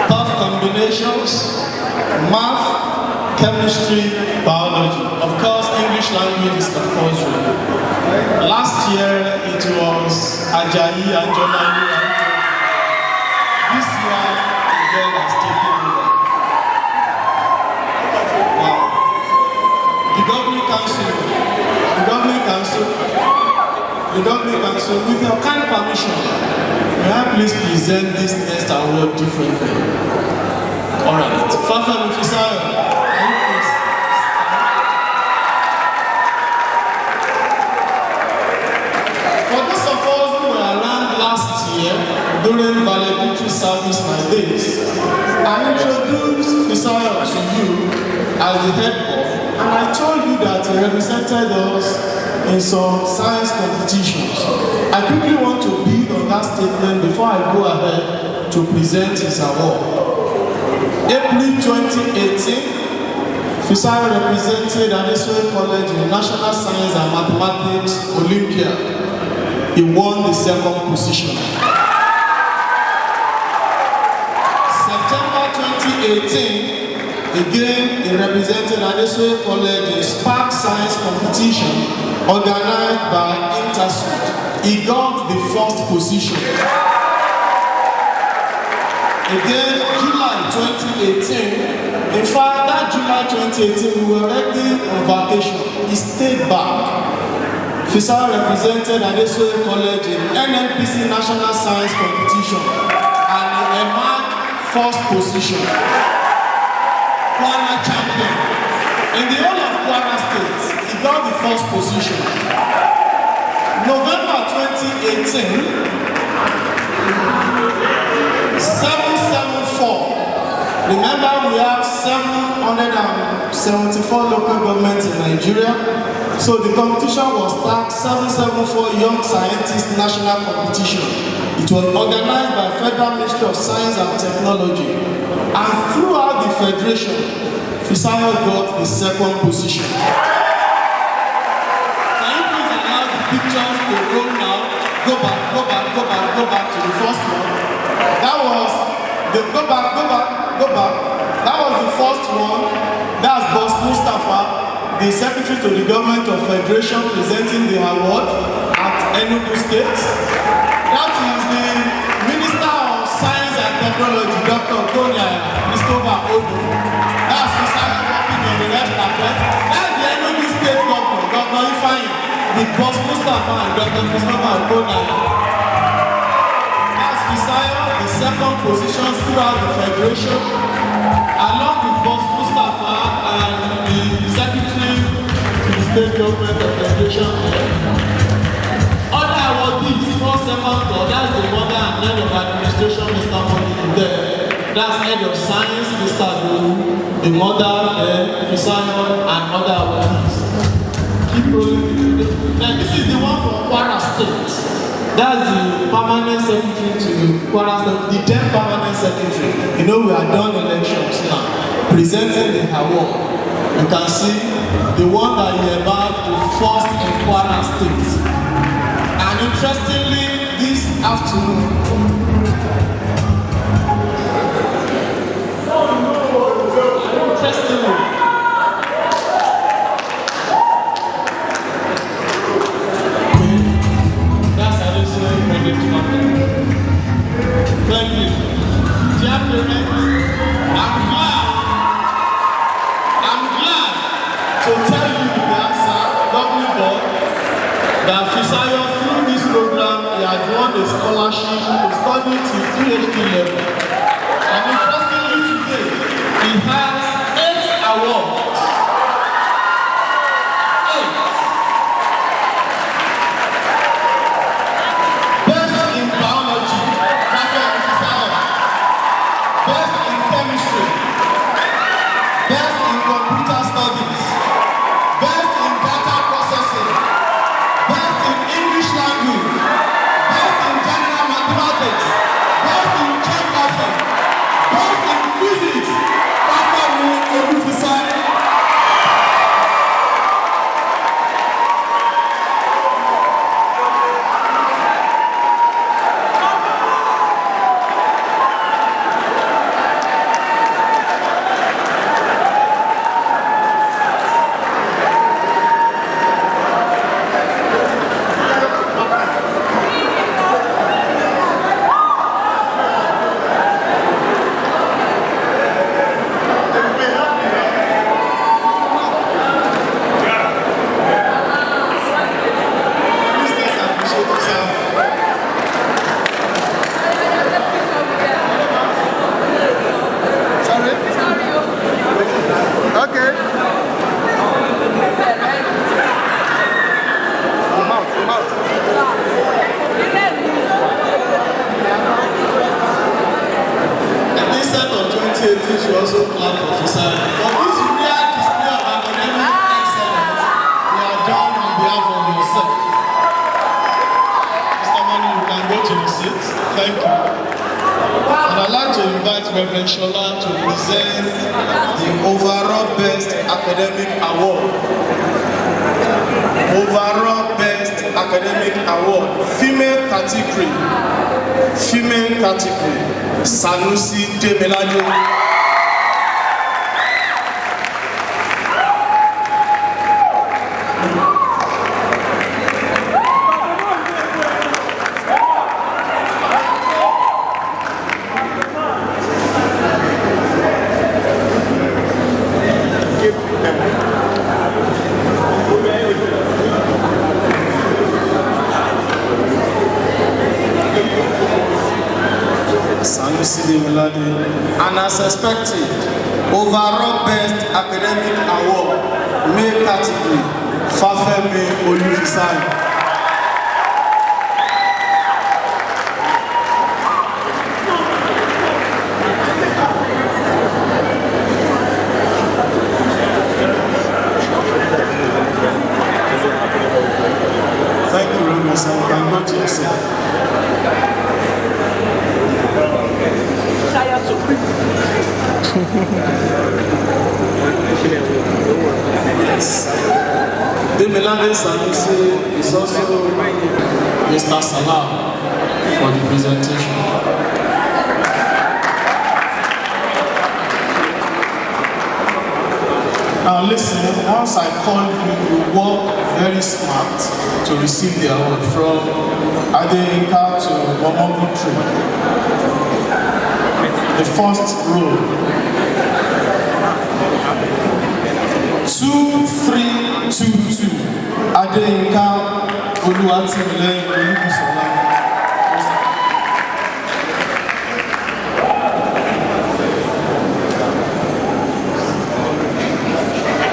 Tough combinations, math, chemistry, biology. Of course, English language is compulsory. Last year, it was Ajayi and Jonani. This year, the girl has taken over. The governing council the government council, with your kind permission, may I please present this next award differently? Alright, Fafa Mufisaya. For those of us who were around last year during valedictory service my days, I introduced Fisaya to you as the head boy, and I told you that he represented us in some science competitions. I quickly want to build on that statement before I go ahead to present his award. April 2018, Fisaya represented Adesoye College in National Science and Mathematics Olympiad. He won the second position. September 2018, again he represented Adesoye College in Spark Science competition organized by Interlude. He got the first position. Again, July 2018, in fact, that July 2018, we were already on vacation. He stayed back. Fisaya represented Adesoye College in NNPC National Science Competition and he emerged first position. Kwara champion. In the whole of Kwara State, he got the first position. November 2018, 774. Remember, we have 774 local governments in Nigeria. So the competition was tagged 774 Young Scientists National Competition. It was organized by Federal Ministry of Science and Technology. And throughout the federation, Fisaya got the second position. Can you please allow the pictures to roll now? Go back to the first one. That was the go back. That was the first one. That's Boss Mustafa, the Secretary to the Government of Federation, presenting the award at Enugu State. That is the Minister of Science and Technology, Dr. Konya Christopher Odu. That's the walking on the red carpet. That's the Enugu State Governor, Dr. Ifeanyi, with Boss Mustafa and Dr. Christopher Konya. That's Fisaya, the second position throughout the Federation, along with Boss Mustafa and the Secretary to the State Government of Federation. Other awardees, first, second, third, that's the mother and head of administration, Mr. Money there. That's head of science, Mr. Dolu, the mother, Fisaya, and other awardees. Keep rolling. Now, this is the one from Kwara State. That's the permanent secretary to Kwara State, the then permanent secretary. You know, we are done elections now. Presenting the award. You can see the one that he embarked the first in Kwara State. And interestingly, this afternoon, that's Adesoye Credit Company. Thank you. Dear parents, I'm glad to tell you the answer, governing board, that Fisaya through this program he has won a scholarship to study to PhD level. And interestingly today, he has 8 awards. 8. Best in biology, Dr. Fisaya. Best in chemistry. Best in computer studies. Best in data processing. Best in English language. Best in general mathematics. Best in geography. to your seat. Thank you. And I'd like to invite Reverend Shola to present the overall Best Academic Award. Overall Best Academic Award. Female category. Sanusi Demilade. And as expected, overall Best Academic Award, male category, Fafemi Olufisayo. Thank you, Reverend Sir. You can go to your seat. Yes. Demilade Sanusi is also Mr. Salah for the presentation. Now listen, once I call you, you work very smart to receive the award from Adesoye to Omogutre. The first row. 2322 Adesoye Oluwatimile Olubusola.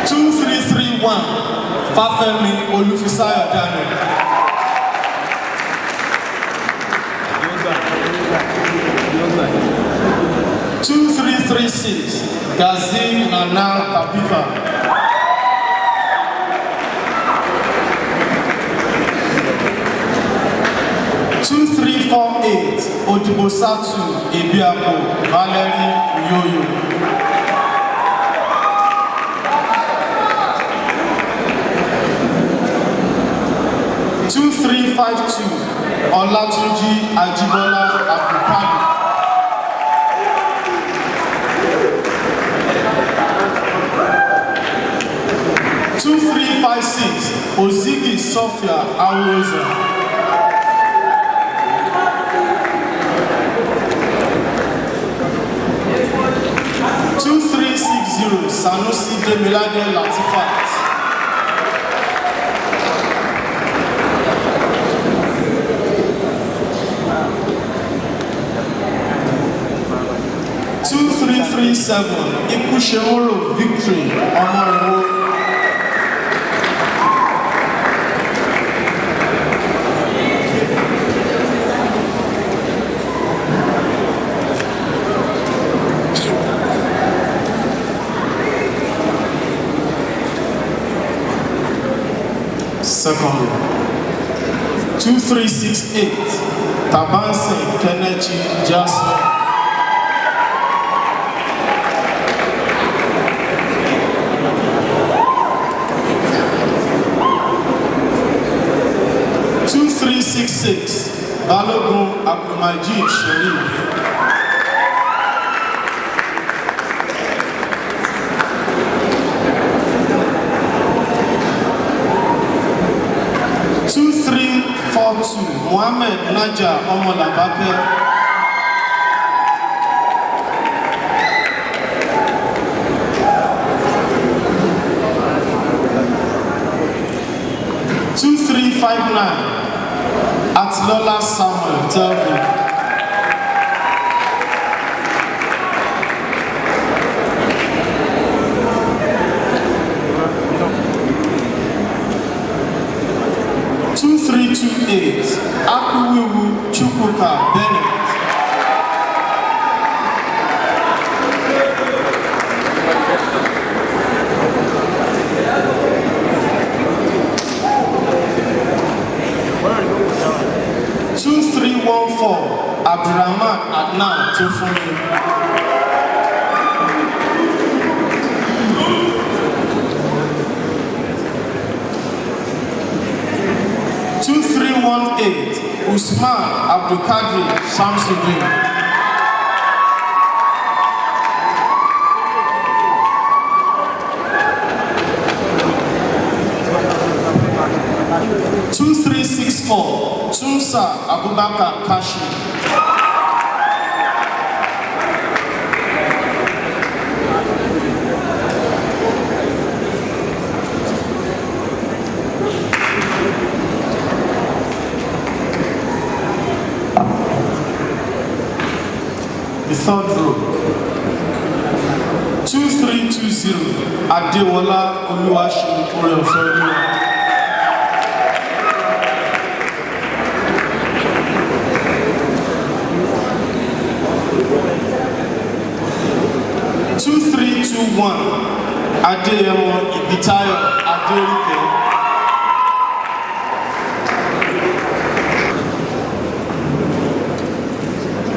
2331 Fafemi Olufisayo Daniel. 2336 Gazim Nana Tabifa. 2348 Odibosatu Ebiapo Valerie Uyoyo. 2352 Olatunji Ajibola Abdulkadir. 2356 Ozigi Sophia Awoza. 2360 Sanusi Demilade Latifat. 2337 Ikushemoro Victory Omariwo. 2368 Tabanse Kennedy Jasper. 2366 Balogun Abdulmajid Sharif. 2342 Mohammed Naja Omolabake. 2359 Atlola Samuel Telvin. 2328 Akuwiwu Chukwuka Bennett. 23 2314 Abdulrahman Adnan tó fún mi. 2318 Usman Abdulkadir Shamsuddin. 2364 Tumsa Abubakar Kashi. 3rd row. 2320 Adewola Oluwaseun Oreofeoluwa. 2321 Adeyemo Ibitayo Aderike.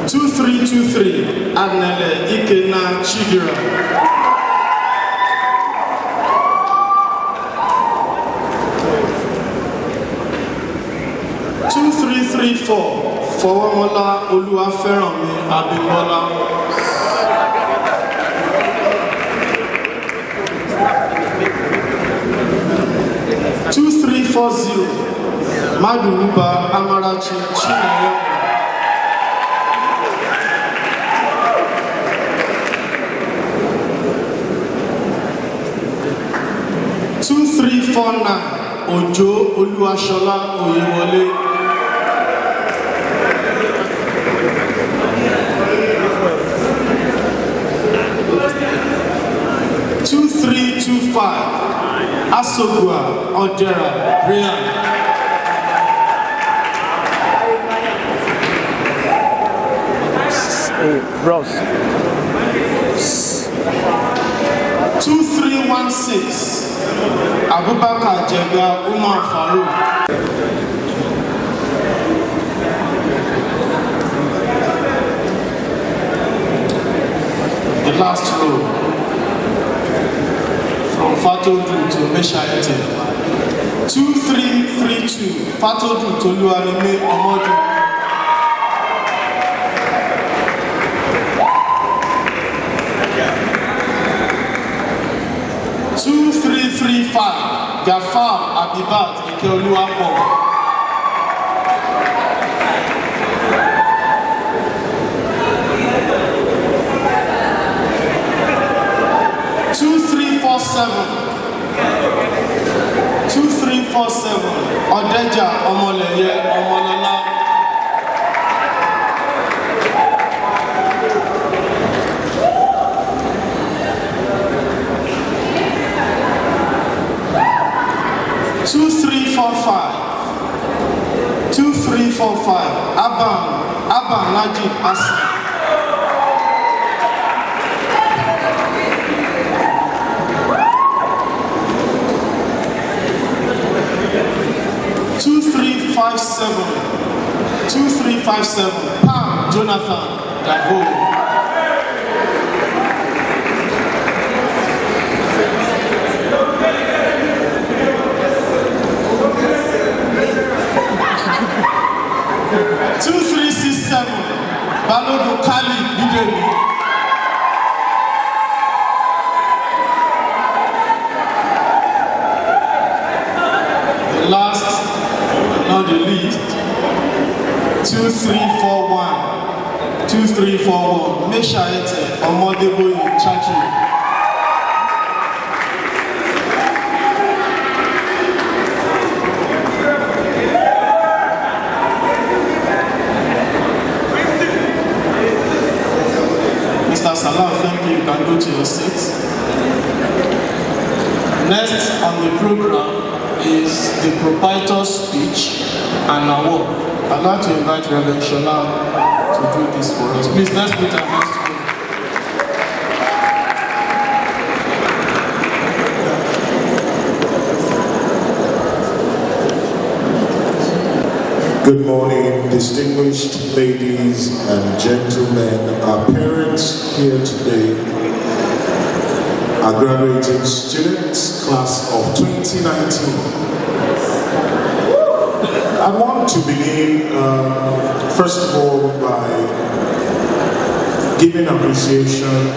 2323 Agnele Ikena Chidira. 2334 Fọwọ́mọlá Olúwafẹ́rànmi Abímbọ́lá. 2340 Maduruba Amarachi Chineye. 2349 Ojo Oluwaṣọlá Oyewole. 2325 Asogua Odera Brian. 2316 Abubakar Jega Umar Farouk. 'The last row from Fatodu to Meshaete. 2332 Fatodu to Luanime Omodu. 2335 Gafar Abibat Ikeoluwapo. 2347 Odeja Omoleye Omolola. 2345 Abam Najib Asa. 2357 Pam Jonathan Davo. 2367 Balogun Khalid Bidemi. 2341 Meshaete Omodeboye Chachi. 'Mr. Salah, thank you. You can go to your seats. Next on the program is the proprietor's speech and award. I'd like to invite Reverend Shola to do this for us. Please, let's put our hands together. Good morning, distinguished ladies and gentlemen, our parents here today, our graduating students, class of 2019. I want to begin, first of all, by giving appreciation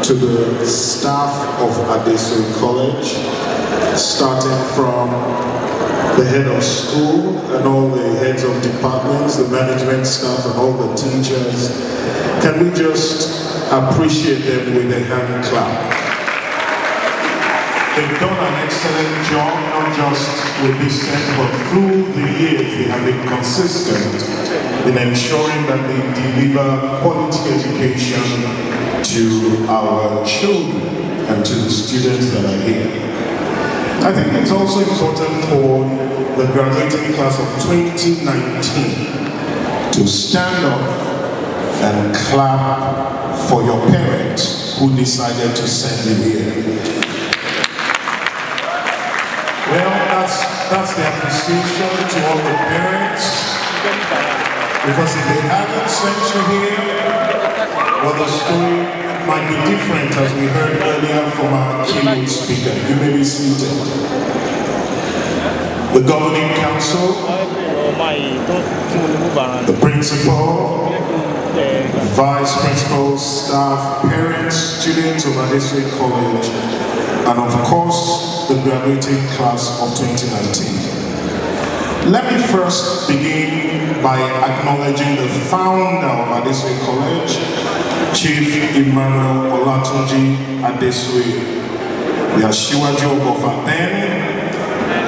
to the staff of Adesoye College, starting from the head of school and all the heads of departments, the management staff and all the teachers. Can we just appreciate them with a hand clap? They've done an excellent job, not just with this set, but through the years they have been consistent in ensuring that they deliver quality education to our children and to the students that are here. I think it's also important for the graduating class of 2019 to stand up and clap for your parents who decided to send you here. Well, that's the appreciation to all the parents, because if they hadn't sent you here, well, the story might be different, as we heard earlier from our keynote speaker. You may be seated. The governing council, the principal, vice principals, staff, parents, students of Adesoye College, and of course, the graduating class of 2019. Let me first begin by acknowledging the founder of Adesoye College, Chief Emmanuel Olatunji Adesoye, the Ashiwaju of Offa then,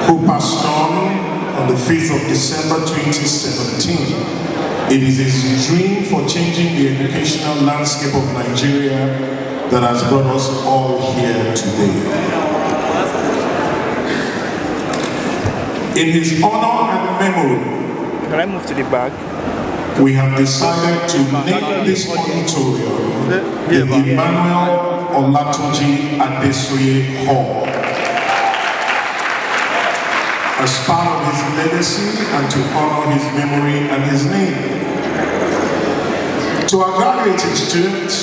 who passed on the 5th of December 2017. It is his dream for changing the educational landscape of Nigeria that has brought us all here today. In his honor and memory, Can I move to the back? we have decided to name this auditorium the Emmanuel Olatunji Adesoye Hall, as part of his legacy and to honor his memory and his name. To our graduating students,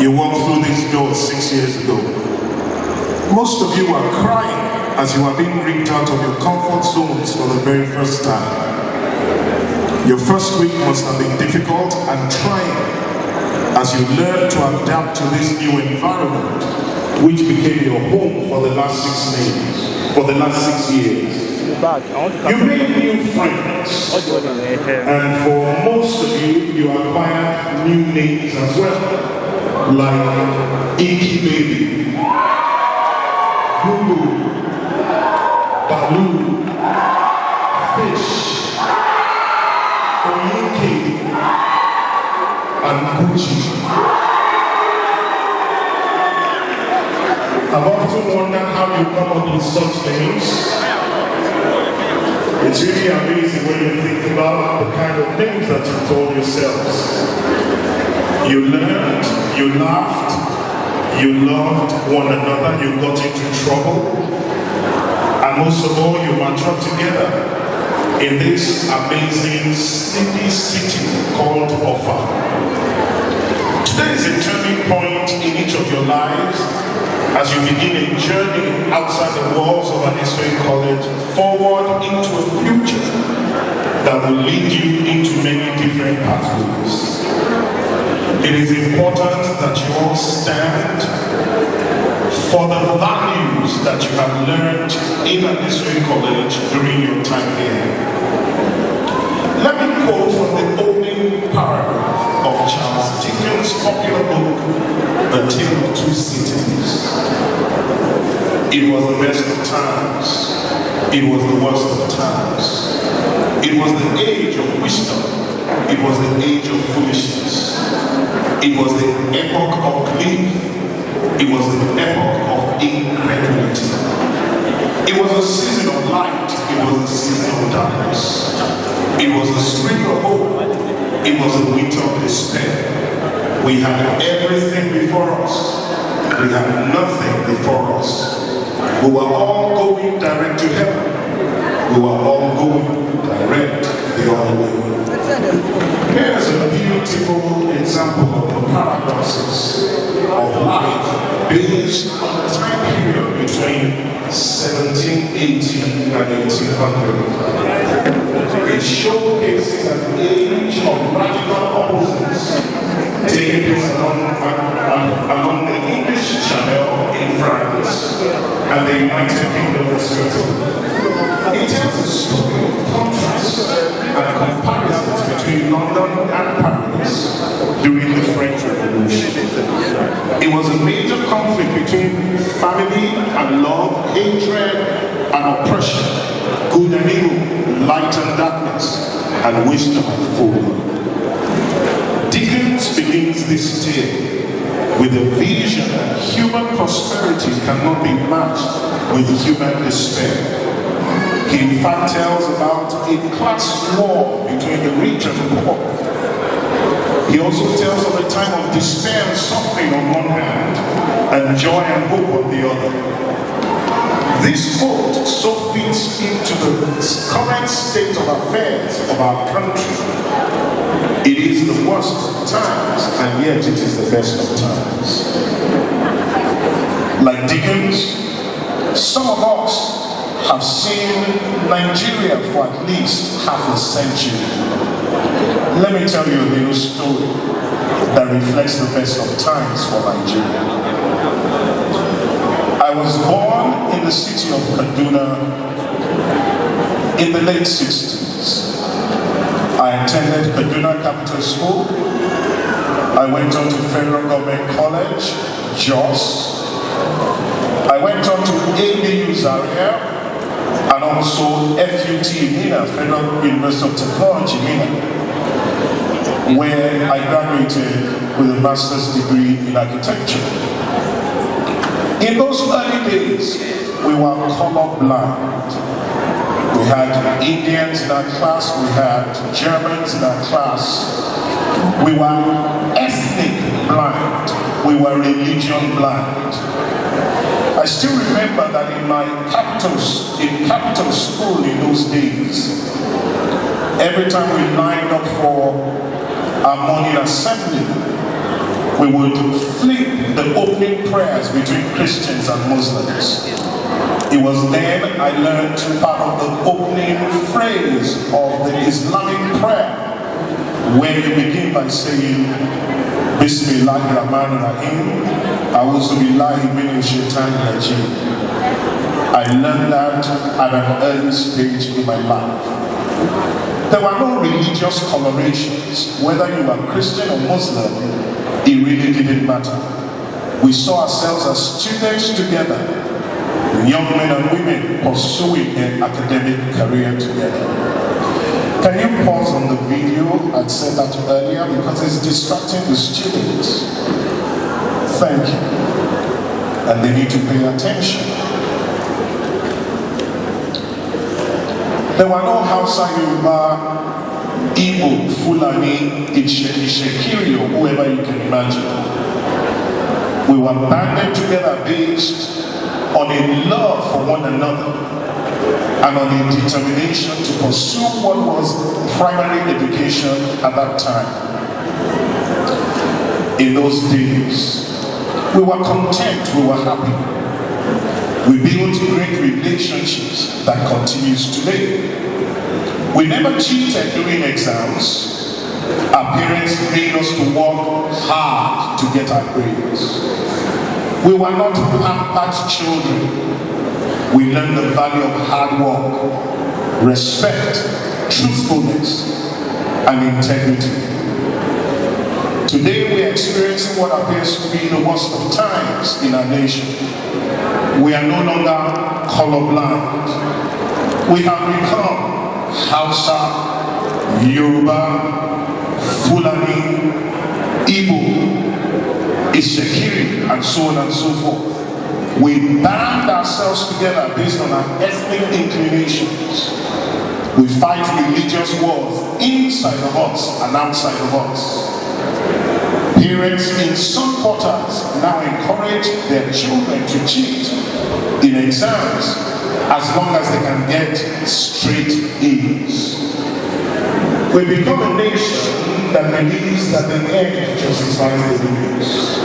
you walked through these doors 6 years ago. Most of you are crying as you are being ripped out of your comfort zones for the very first time. Your first week must have been difficult and trying as you learn to adapt to this new environment, which became your home for the last 6 years. You made new friends, and for most of you, you acquired new names as well, like Inky Baby, Boo Boo, Baloo, Fish, Oyinke, and Gucci. I've often wondered how you come up with such names. It's really amazing when you think about the kind of things that you told yourselves. You learned, you laughed, you loved one another, you got into trouble, and most of all, you matured together in this amazing sleepy city called Offa. Today is a turning point in each of your lives as you begin a journey outside the walls of Adesoye College forward into a future that will lead you into many different pathways. It is important that you all stand for the values that you have learned in Adesoye College during your time here. Let me quote from the opening paragraph of Charles Dickens' popular book, A Tale of Two Cities. It was the best of times. It was the worst of times. It was the age of wisdom. It was the age of foolishness. It was the epoch of grief. It was the epoch of incredulity. It was a season of light. It was a season of darkness. It was a spring of hope. It was a winter of despair. We had everything before us. We had nothing before us. We were all going direct to heaven. We were all going direct the other way. Here's a beautiful example of the paradoxes of life based on the time period between 1780 and 1800. It showcases an age of radical opposites taking place among the English Channel in France and the United Kingdom respectively. It tells a story of contrast and comparisons between London and Paris during the French Revolution. It was a major conflict between family and love, hatred and oppression, good and evil, light and darkness, and wisdom and folly. Dickens begins this tale with a vision that human prosperity cannot be matched with human despair. He in fact tells about a class war between the rich and the poor. He also tells of a time of despair and suffering on one hand, and joy and hope on the other. This quote so fits into the current state of affairs of our country. It is the worst of times, and yet it is the best of times. Like Dickens, some of us have seen Nigeria for at least half a century. Let me tell you a little story that reflects the best of times for Nigeria. I was born in the city of Kaduna in the late 60s. I attended Kaduna Capital School. I went on to Federal Government College, Jos. I went on to ABU Zaria, and also FUT Mina, Federal University of Technology Mina, where I graduated with a master's degree in architecture. In those early days, we were colorblind. We had Indians in our class, we had Germans in our class. We were ethnic blind, we were religion blind. I still remember that in my capital school in those days, every time we lined up for our morning assembly, we would flip the opening prayers between Christians and Muslims. It was then I learned part of the opening phrase of the Islamic prayer, where you begin by saying, Bismillahirrahmanirrahim, A'udhu billahi minash shaitanir rajim. I learned that at an early stage in my life. There were no religious colorations. Whether you were Christian or Muslim, it really didn't matter. We saw ourselves as students together, young men and women pursuing an academic career together. Can you pause on the video? I said that earlier because it's distracting the students. Thank you. And they need to pay attention. There were no Hausa, Yoruba, Igbo, Fulani, Ishekiri, or whoever you can imagine. We were banded together based on a love for one another and on a determination to pursue what was primary education at that time. In those days, we were content, we were happy. We built great relationships that continues today. We never cheated during exams. Our parents made us to work hard to get our grades. We were not pampered children. We learned the value of hard work, respect, truthfulness, and integrity. Today we are experiencing what appears to be the worst of times in our nation. We are no longer colorblind. We have become Hausa, Yoruba, Fulani, Igbo, Ishekiri, and so on and so forth. We band ourselves together based on our ethnic inclinations. We fight religious wars inside of us and outside of us. Parents in some quarters now encourage their children to cheat in exams as long as they can get straight A's. We become a nation that believes that the end justifies the means.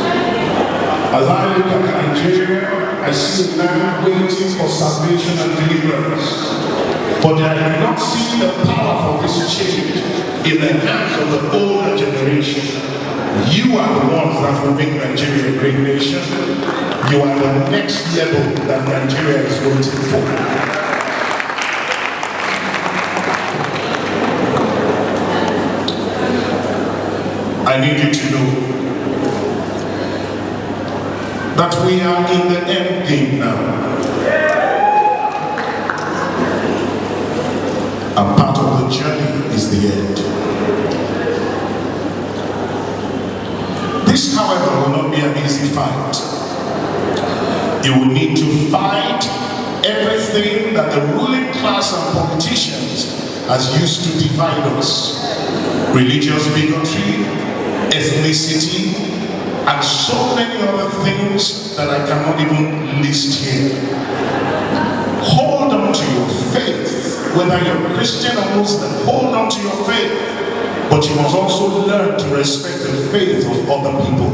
As I look at Nigeria, I see a land waiting for salvation and deliverance. But I do not see the power for this change in the hands of the older generation. You are the ones that will make Nigeria a great nation. You are the next level that Nigeria is waiting for. I need you to know that we are in the end game now. And part of the journey is the end. This, however, will not be an easy fight. You will need to fight everything that the ruling class and politicians has used to divide us. Religious bigotry, ethnicity, and so many other things that I cannot even list here. Hold on to your faith, whether you're Christian or Muslim, hold on to your faith. But you must also learn to respect the faith of other people.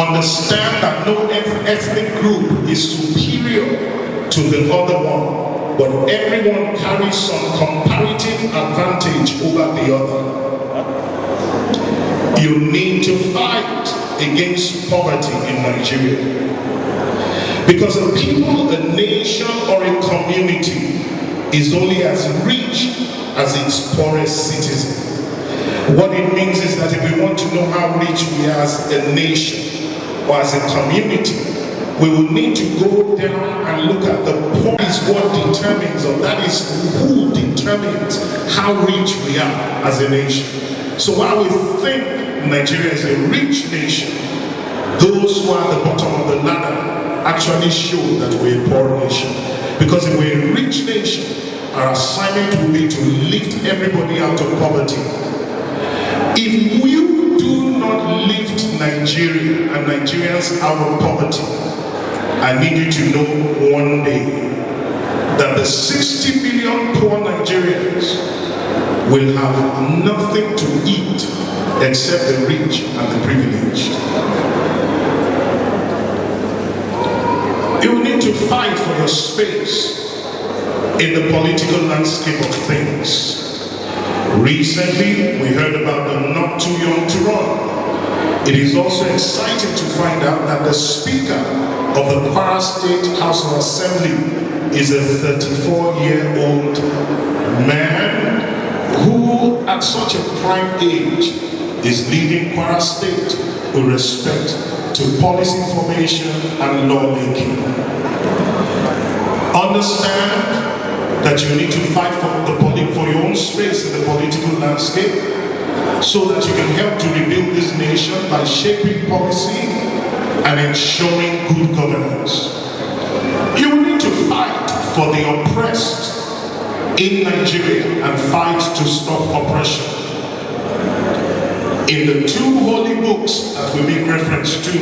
Understand that no ethnic group is superior to the other one, but everyone carries some comparative advantage over the other. You need to fight against poverty in Nigeria. Because a people, a nation, or a community is only as rich as its poorest citizen. What it means is that if we want to know how rich we are as a nation or as a community, we will need to go down and look at the poor is what determines, or that is who determines how rich we are as a nation. So while we think Nigeria is a rich nation, those who are at the bottom of the ladder actually show that we're a poor nation. Because if we're a rich nation, our assignment will be to lift everybody out of poverty. If you do not lift Nigeria and Nigerians out of poverty, I need you to know one day that the 60 million poor Nigerians will have nothing to eat except the rich and the privileged. You will need to fight for your space in the political landscape of things. Recently, we heard about the not too young to run. It is also exciting to find out that the Speaker of the Kwara State House of Assembly is a 34-year-old man who, at such a prime age, is leading Kwara State with respect to policy formation and lawmaking. Understand that you need to fight for your own space in the political landscape so that you can help to rebuild this nation by shaping policy and ensuring good governance. You will need to fight for the oppressed in Nigeria and fight to stop oppression. In the two holy books that we make reference to,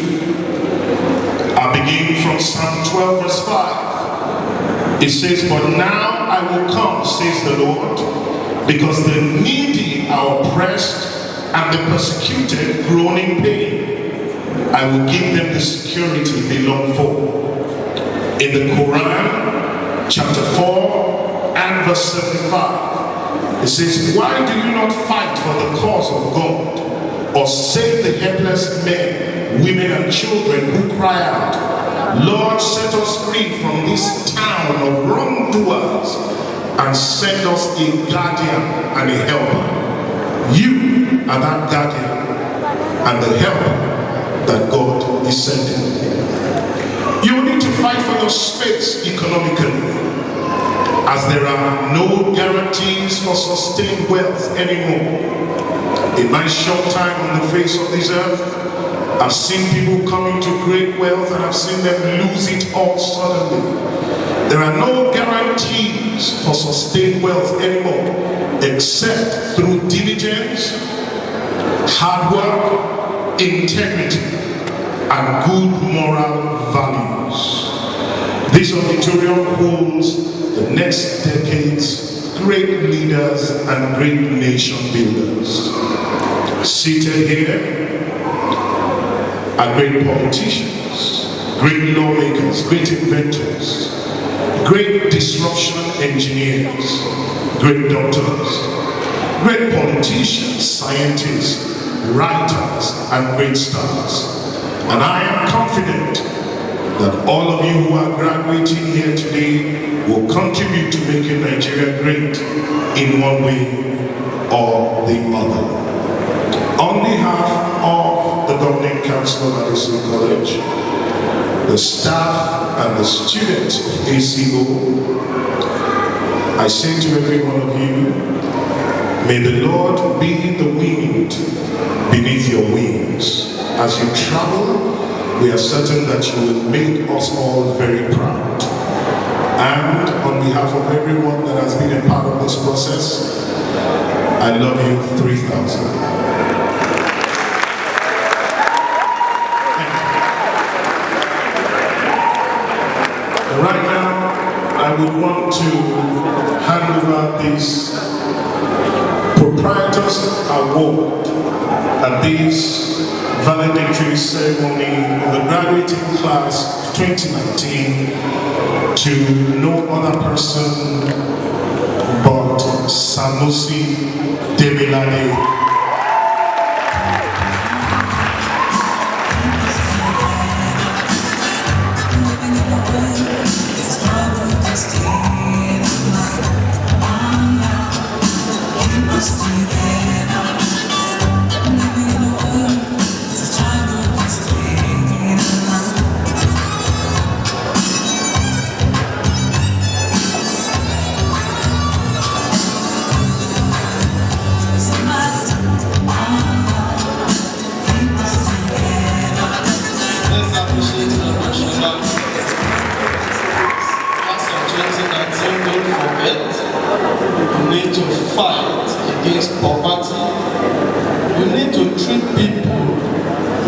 I begin from Psalm 12 verse 5. It says, "But now I will come, says the Lord, because the needy are oppressed and the persecuted groan in pain. I will give them the security they long for." In the Quran, chapter 4 and verse 75, it says, "Why do you not fight for the cause of God, or save the helpless men, women and children who cry out, 'Lord, set us free from this town of wrongdoers, and send us a guardian and a helper'?" You are that guardian and the helper that God is sending. You will need to fight for your space economically, as there are no guarantees for sustained wealth anymore. In my short time on the face of this earth, I've seen people come into great wealth and I've seen them lose it all suddenly. There are no guarantees for sustained wealth anymore, except through diligence, hard work, integrity, and good moral values. This auditorium holds the next decade's great leaders and great nation builders. Seated here are great politicians, great lawmakers, great inventors, great disruption engineers, great doctors, great politicians, scientists, writers, and great stars. And I am confident that all of you who are graduating here today will contribute to making Nigeria great in one way or the other. On behalf of the Governing Council of Adesoye College, the staff and the students of ACO, I say to every one of you, may the Lord be the wind beneath your wings. As you travel, we are certain that you will make us all very proud. And on behalf of everyone that has been a part of this process, I love you 3,000. Right now, I would want to hand over this Proprietors Award at this valedictory ceremony of the graduating class of 2019 to no other person but Sanusi Demilade. You need to fight against poverty. You need to treat people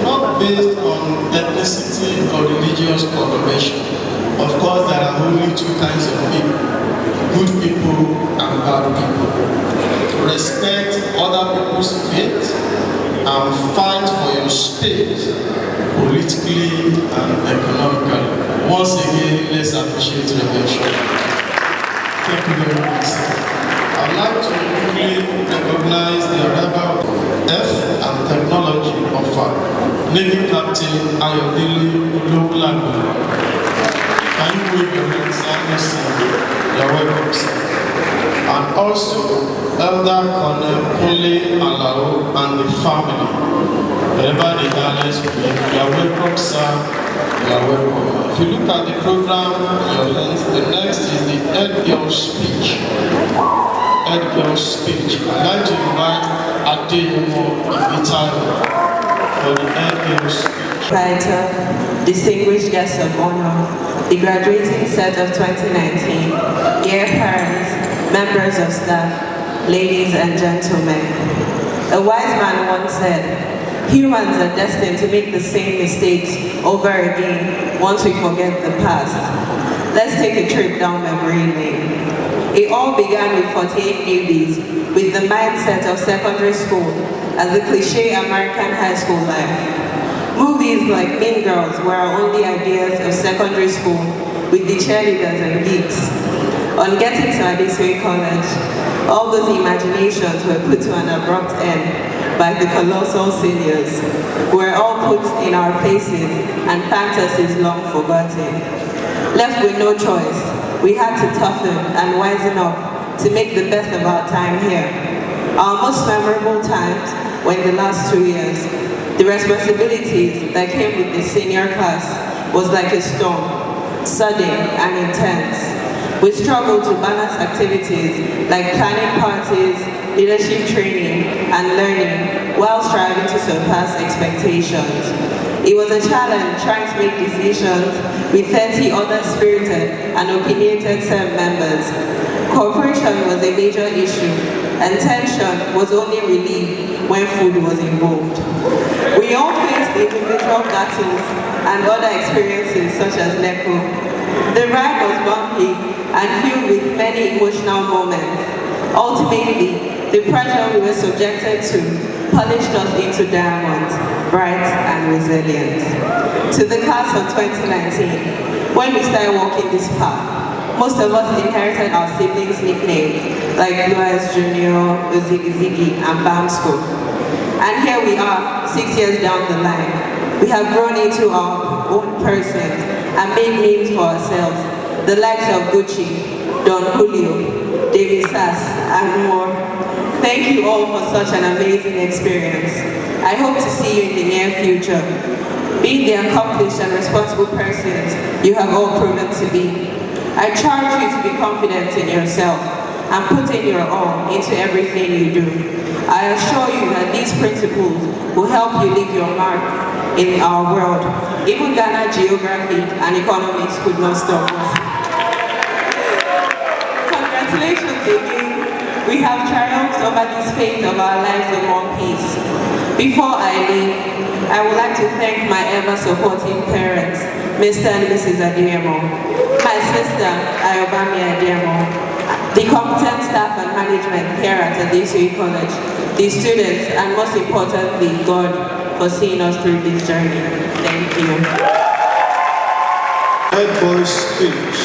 not based on ethnicity or religious coloration. Of course, there are only two kinds of people: good people and bad people. Respect other people's faith and fight for your state politically and economically. Once again, let's appreciate Revelation. Thank you very much. I'd like to quickly recognize the arrival of F and Technology Offa, Navy Captain Ayodele Uloglago. Can you wave your hands and you're welcome, sir. And also Elder Colonel Kunle Alao and the family. Wherever the others will be, you are welcome, sir. You are welcome. If you look at the program, your hands, the next is the Head Girl speech. Head Girl speech. I'd like to invite Adesoye for the Head Girl speech. Parental, distinguished guests of honor, the graduating set of 2019, dear parents, members of staff, ladies and gentlemen. A wise man once said, humans are destined to make the same mistakes over again once we forget the past. Let's take a trip down memory lane. It all began with 48 newbies, with the mindset of secondary school as the cliché American high school life. Movies like Mean Girls were our only ideas of secondary school, with the cheerleaders and geeks. On getting to Adesoye College, all those imaginations were put to an abrupt end by the colossal seniors. We're all put in our places and fantasies long forgotten. Left with no choice, we had to toughen and wisen up to make the best of our time here. Our most memorable times were in the last 2 years. The responsibilities that came with the senior class was like a storm, sudden and intense. We struggled to balance activities like planning parties, leadership training, and learning while striving to surpass expectations. It was a challenge trying to make decisions with 30 other spirited and opinionated SEM members. Cooperation was a major issue, and tension was only relieved when food was involved. We all faced individual battles and other experiences such as NECO, The ride was bumpy and filled with many emotional moments. Ultimately, the pressure we were subjected to polished us into diamonds, bright and resilient. To the class of 2019, when we started walking this path, most of us inherited our siblings' nicknames like Blue Eyes Junior, Ziggy Ziggy, and Bamsco. And here we are, 6 years down the line. We have grown into our own persons and made names for ourselves, the likes of Gucci, Don Julio, David Sass, and more. Thank you all for such an amazing experience. I hope to see you in the near future. Being the accomplished and responsible persons you have all proven to be. I charge you to be confident in yourself and put in your all into everything you do. I assure you that these principles will help you leave your mark in our world. Even Ghana geography and economics could not stop us. Congratulations again. We have triumphed over this fate of our lives in one piece. Before I leave, I would like to thank my ever-supporting parents, Mr. and Mrs. Adeyemo, my sister, Ayobami Adeyemo, the competent staff and management here at Adesoye College, the students, and most importantly, God, for seeing us through this journey. Thank you. Head boy speech,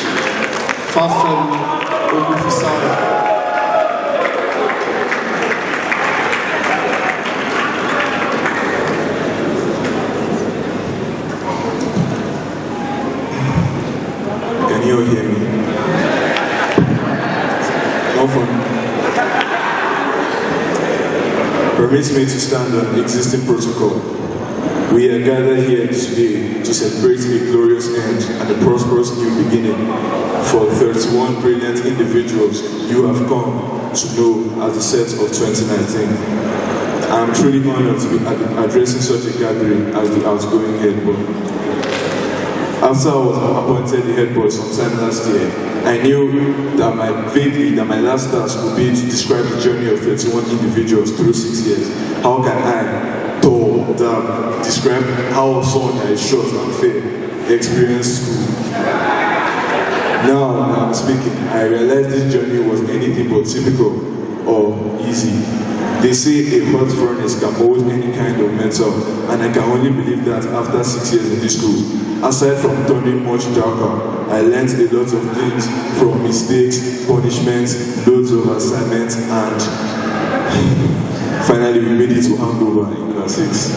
Fafemi Olufisara. Can you hear me? Often permits me to stand on existing protocol. We are gathered here today to celebrate a glorious end and a prosperous new beginning for 31 brilliant individuals you have come to know as the set of 2019. I am truly honored to be addressing such a gathering as the outgoing head boy. After I was appointed the head boy sometime last year, I knew that my last task would be to describe the journey of 31 individuals through 6 years. How can I, tall, dark, describe how someone that is short and fair experienced school? Now I'm speaking, I realized this journey was anything but typical or easy. They say a hot furnace can hold any kind of metal, and I can only believe that after 6 years in this school. Aside from turning much darker, I learned a lot of things from mistakes, punishments, loads of assignments, and finally we made it to handover in class 6.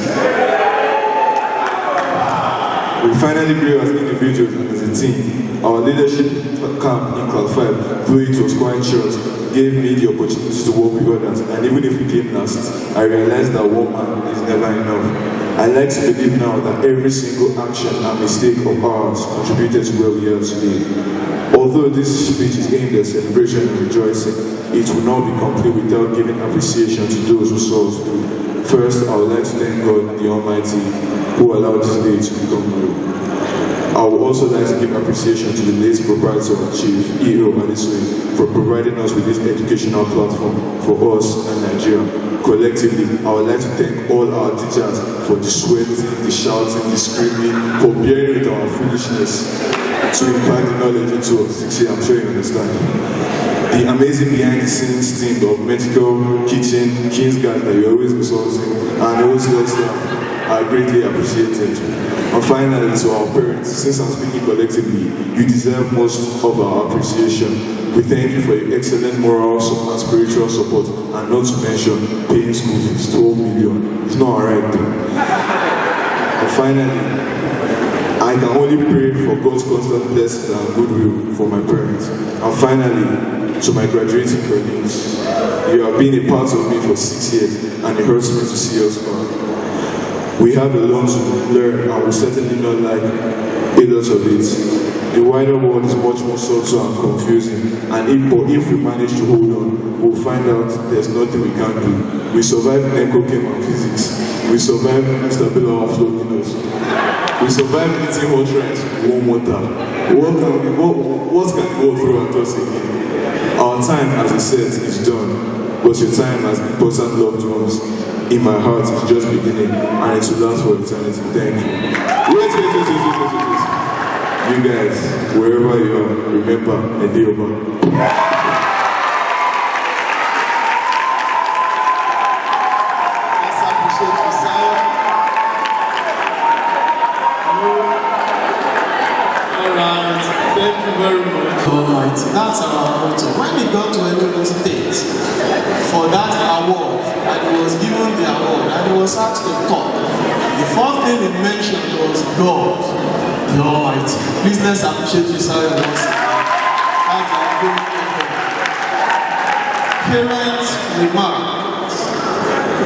We finally grew as individuals and as a team. Our leadership camp in class 5, though it was quite short, gave me the opportunity to work with others, and even if we came last, I realized that one man is never enough. I like to believe now that every single action and mistake of ours contributed to where we are today. Although this speech is aimed at celebration and rejoicing, it will not be complete without giving appreciation to those who saw us through. First, I would like to thank God the Almighty who allowed this day to become real. I would also like to give appreciation to the late proprietor, Chief E.O. Adesoye, for providing us with this educational platform for us and Nigeria. Collectively, I would like to thank all our teachers for the sweating, the shouting, the screaming, for bearing with our foolishness to impart the knowledge into us. See, I'm sure you understand. The amazing behind-the-scenes team of medical, kitchen, King's Guard that you're always consulting, and all staff are greatly appreciated. And finally, to our parents, since I'm speaking collectively, you deserve most of our appreciation. We thank you for your excellent moral and spiritual support, and not to mention paying school fees, 12 million. It's not alright though. And finally, I can only pray for God's constant blessings and goodwill for my parents. And finally, to my graduating colleagues, you have been a part of me for 6 years, and it hurts me to see us back. We have a lot to learn, and we certainly not like a lot of it. The wider world is much more subtle and confusing, and if we manage to hold on, we'll find out there's nothing we can do. We survived Chem and physics. We survived Stabilo and Flokinos. We survived eating hot rice with warm water. What can go through at us again? Our time, as I said, is done, but your time as important loved ones in my heart is just beginning, and it will last for eternity. Thank you. Wait. You guys, wherever you are, remember Adesoye. Let's appreciate Messiah. Alright, thank you very much. Alright, that's our motto. When we got to Enugu State for that award, and he was given the award, and he was asked to talk, the first thing he mentioned was God, the Almighty. Please let's appreciate Messiah once again. That's our good people. Parents remarks.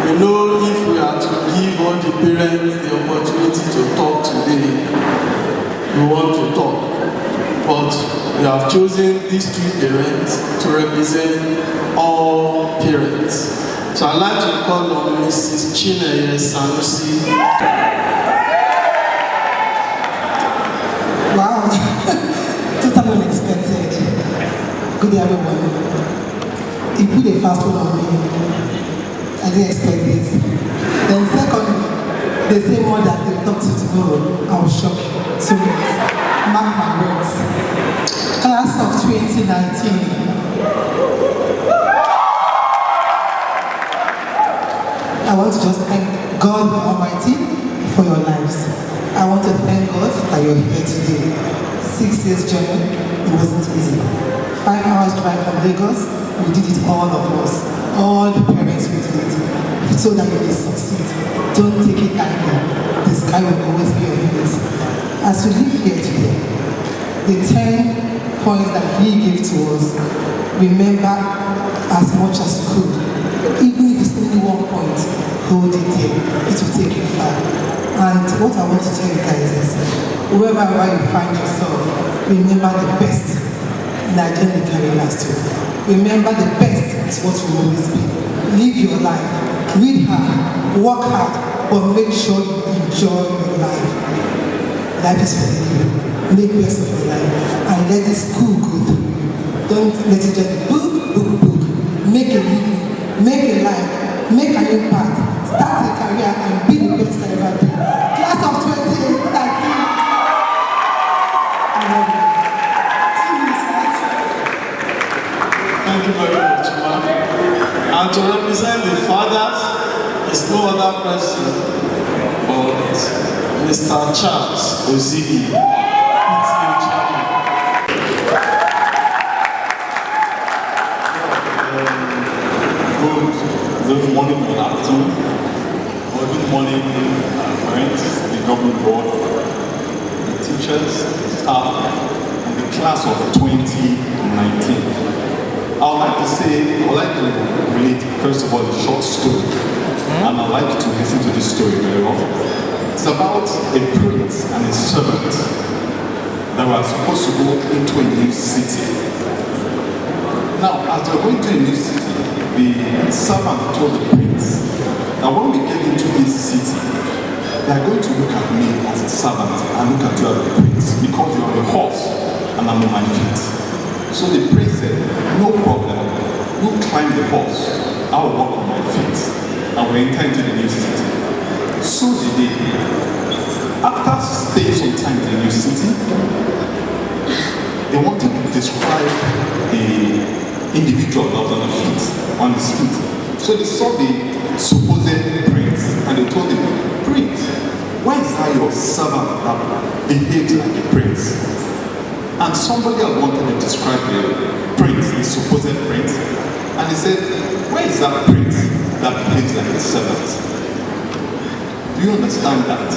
We know if we are to give all the parents the opportunity to talk today, we want to talk. But we have chosen these three parents to represent all parents. So I'd like to call on Mrs. Chineye Sanusi. Wow, totally unexpected. Good day, everyone. You put a fast one on me. I didn't expect this. Then secondly, they say more that they talk to tomorrow. I was shocked. So mark my words. Class of 2019. I want to just thank God Almighty for your lives. I want to thank God that you're here today. 6 years journey, it wasn't easy. 5 hours drive from Lagos, we did it, all of us. All the parents, we did it. So that you will succeed. Don't take it lightly. The sky will always be your limit. As we live here today, the 10 points that he gave to us, remember as much as you could. Even if it's only 1 point, hold it there. It will take you far. And what I want to tell you guys is, wherever you find yourself, remember the best. Nigeria carry last year. Remember the best is what you always be. Live your life. Read hard. Work hard. But make sure you enjoy your life. Life is for you. Make best of your life. And let the school go through you. Don't let it just be book. Make a living. Make a life. Make an impact. Start a career and be the best you ever be. Class of 2019. Thank you very much, ma'am. And to represent the fathers is no other person but Mr. Charles Ozigi. Good morning, good afternoon, or good morning, parents, the government board, the teachers, the staff, and the class of 2019. I would like to relate, first of all, a short story, and I'd like to listen to this story very well. It's about a prince and his servant that were supposed to go into a new city. Now, as they're going to a new city, the servant told the prince, now when we get into this city, they are going to look at me as a servant and look at you as a prince because you're on a horse and I'm on my feet. So the prince said, no problem, you climb the horse, I'll walk on my feet, and we enter into the new city. So they did. After staying some time in the new city, they wanted to describe the individual that was on his feet. So they saw the supposed prince and they told him, Prince, why is that your servant that behaves like a prince? And somebody else wanted to describe the prince, the supposed prince, and he said, where is that prince that behaves like a servant? Do you understand that?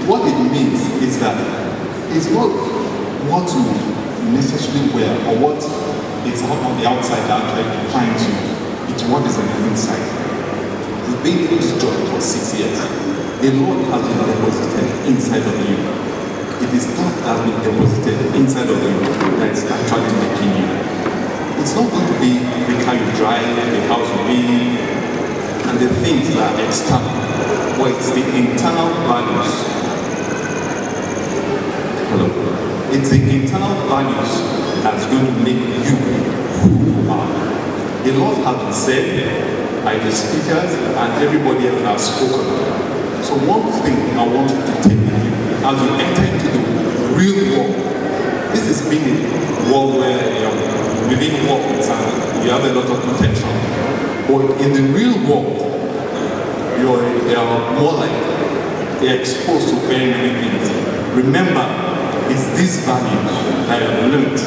What it means is that it's not what you necessarily wear or what it's out on the outside that actually defines you. It's what is on the inside. You've been in this job for 6 years. The Lord has been deposited inside of you. It is that has been deposited inside of you that is actually making you. It's not going to be the car you drive, the house you live, and the things that are external. But it's the internal values. Hello. It's the internal values that's going to make you who you are. The Lord has said by the speakers and everybody else has spoken. So one thing I want you to take with you as you enter into the real world. This is being a world where within work you have a lot of potential. But in the real world, you're more like they're exposed to very many things. Remember, it's this value that you have learned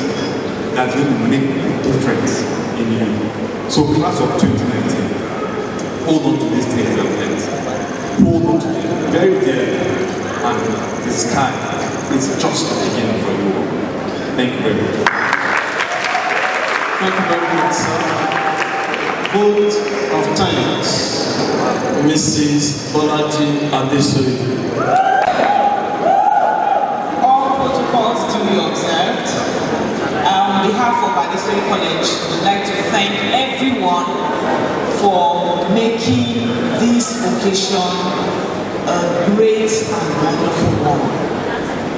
that's going to make a difference in you. So class of 2019, hold on to these things you have learned. Hold on to them very dearly. And the sky is just the beginning for you. Thank you very much. Thank you very much, sir. Vote of thanks, Mrs. Bolaji Adesoye. All protocols to be observed. On behalf of Adesoye College, we'd like to thank everyone for making this occasion a great and wonderful one.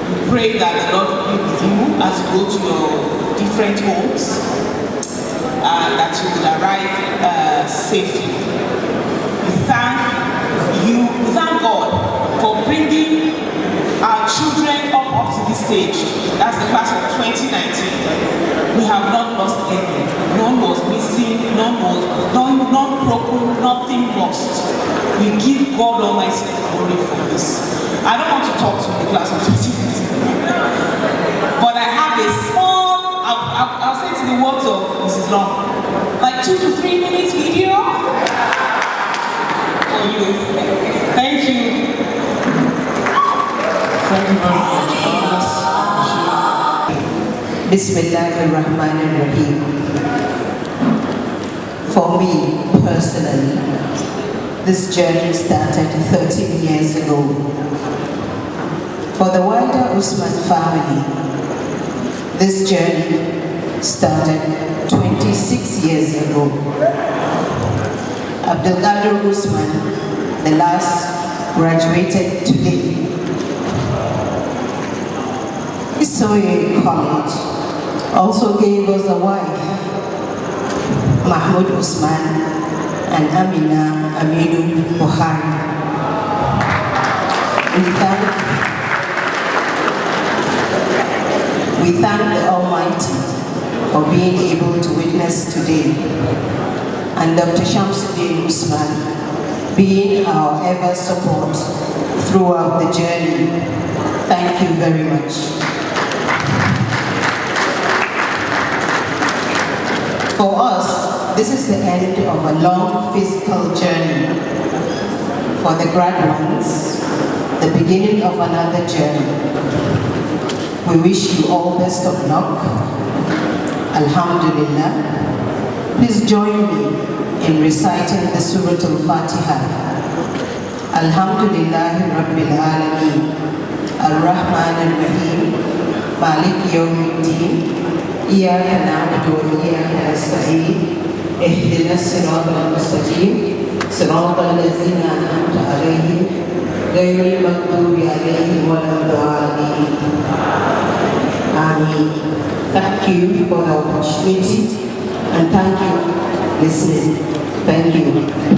We pray that the Lord will be with you as you go to your different homes and that you will arrive safely. We thank God for bringing our children up to this stage. That's the class of 2019. We have not lost any. None was missing, none broken, nothing lost. We give God Almighty the glory for this. I don't want to talk to the class of 2019, but I have a small, I'll say to the words of Mrs. Long, like 2 to 3 minutes video for you. Thank you. Thank you very much. Bismillahirrahmanirrahim. For me personally, this journey started 13 years ago. For the wider Usman family, this journey started 26 years ago. Abdelkader Usman, the last, graduated today. Adesoye College also gave us a wife, Mahmoud Usman and Amina Aminu Buhari. We thank the Almighty for being able to witness today, and Dr. Shamsuddin Usman being our ever support throughout the journey. Thank you very much. For us, this is the end of a long physical journey. For the graduates, the beginning of another journey. We wish you all best of luck. Alhamdulillah. Please join me in reciting the Surah Al-Fatiha. Alhamdulillahi Rabbil Alameen. Ar-Rahman Ar-Rahim. Malik Yawmiddin. إياك نعبد وإياك نستعين اهدنا الصراط المستقيم صراط الذين أنعمت عليهم غير المغضوب عليهم ولا الضالين. Amen. Thank you for the opportunity and thank you for listening. Thank you.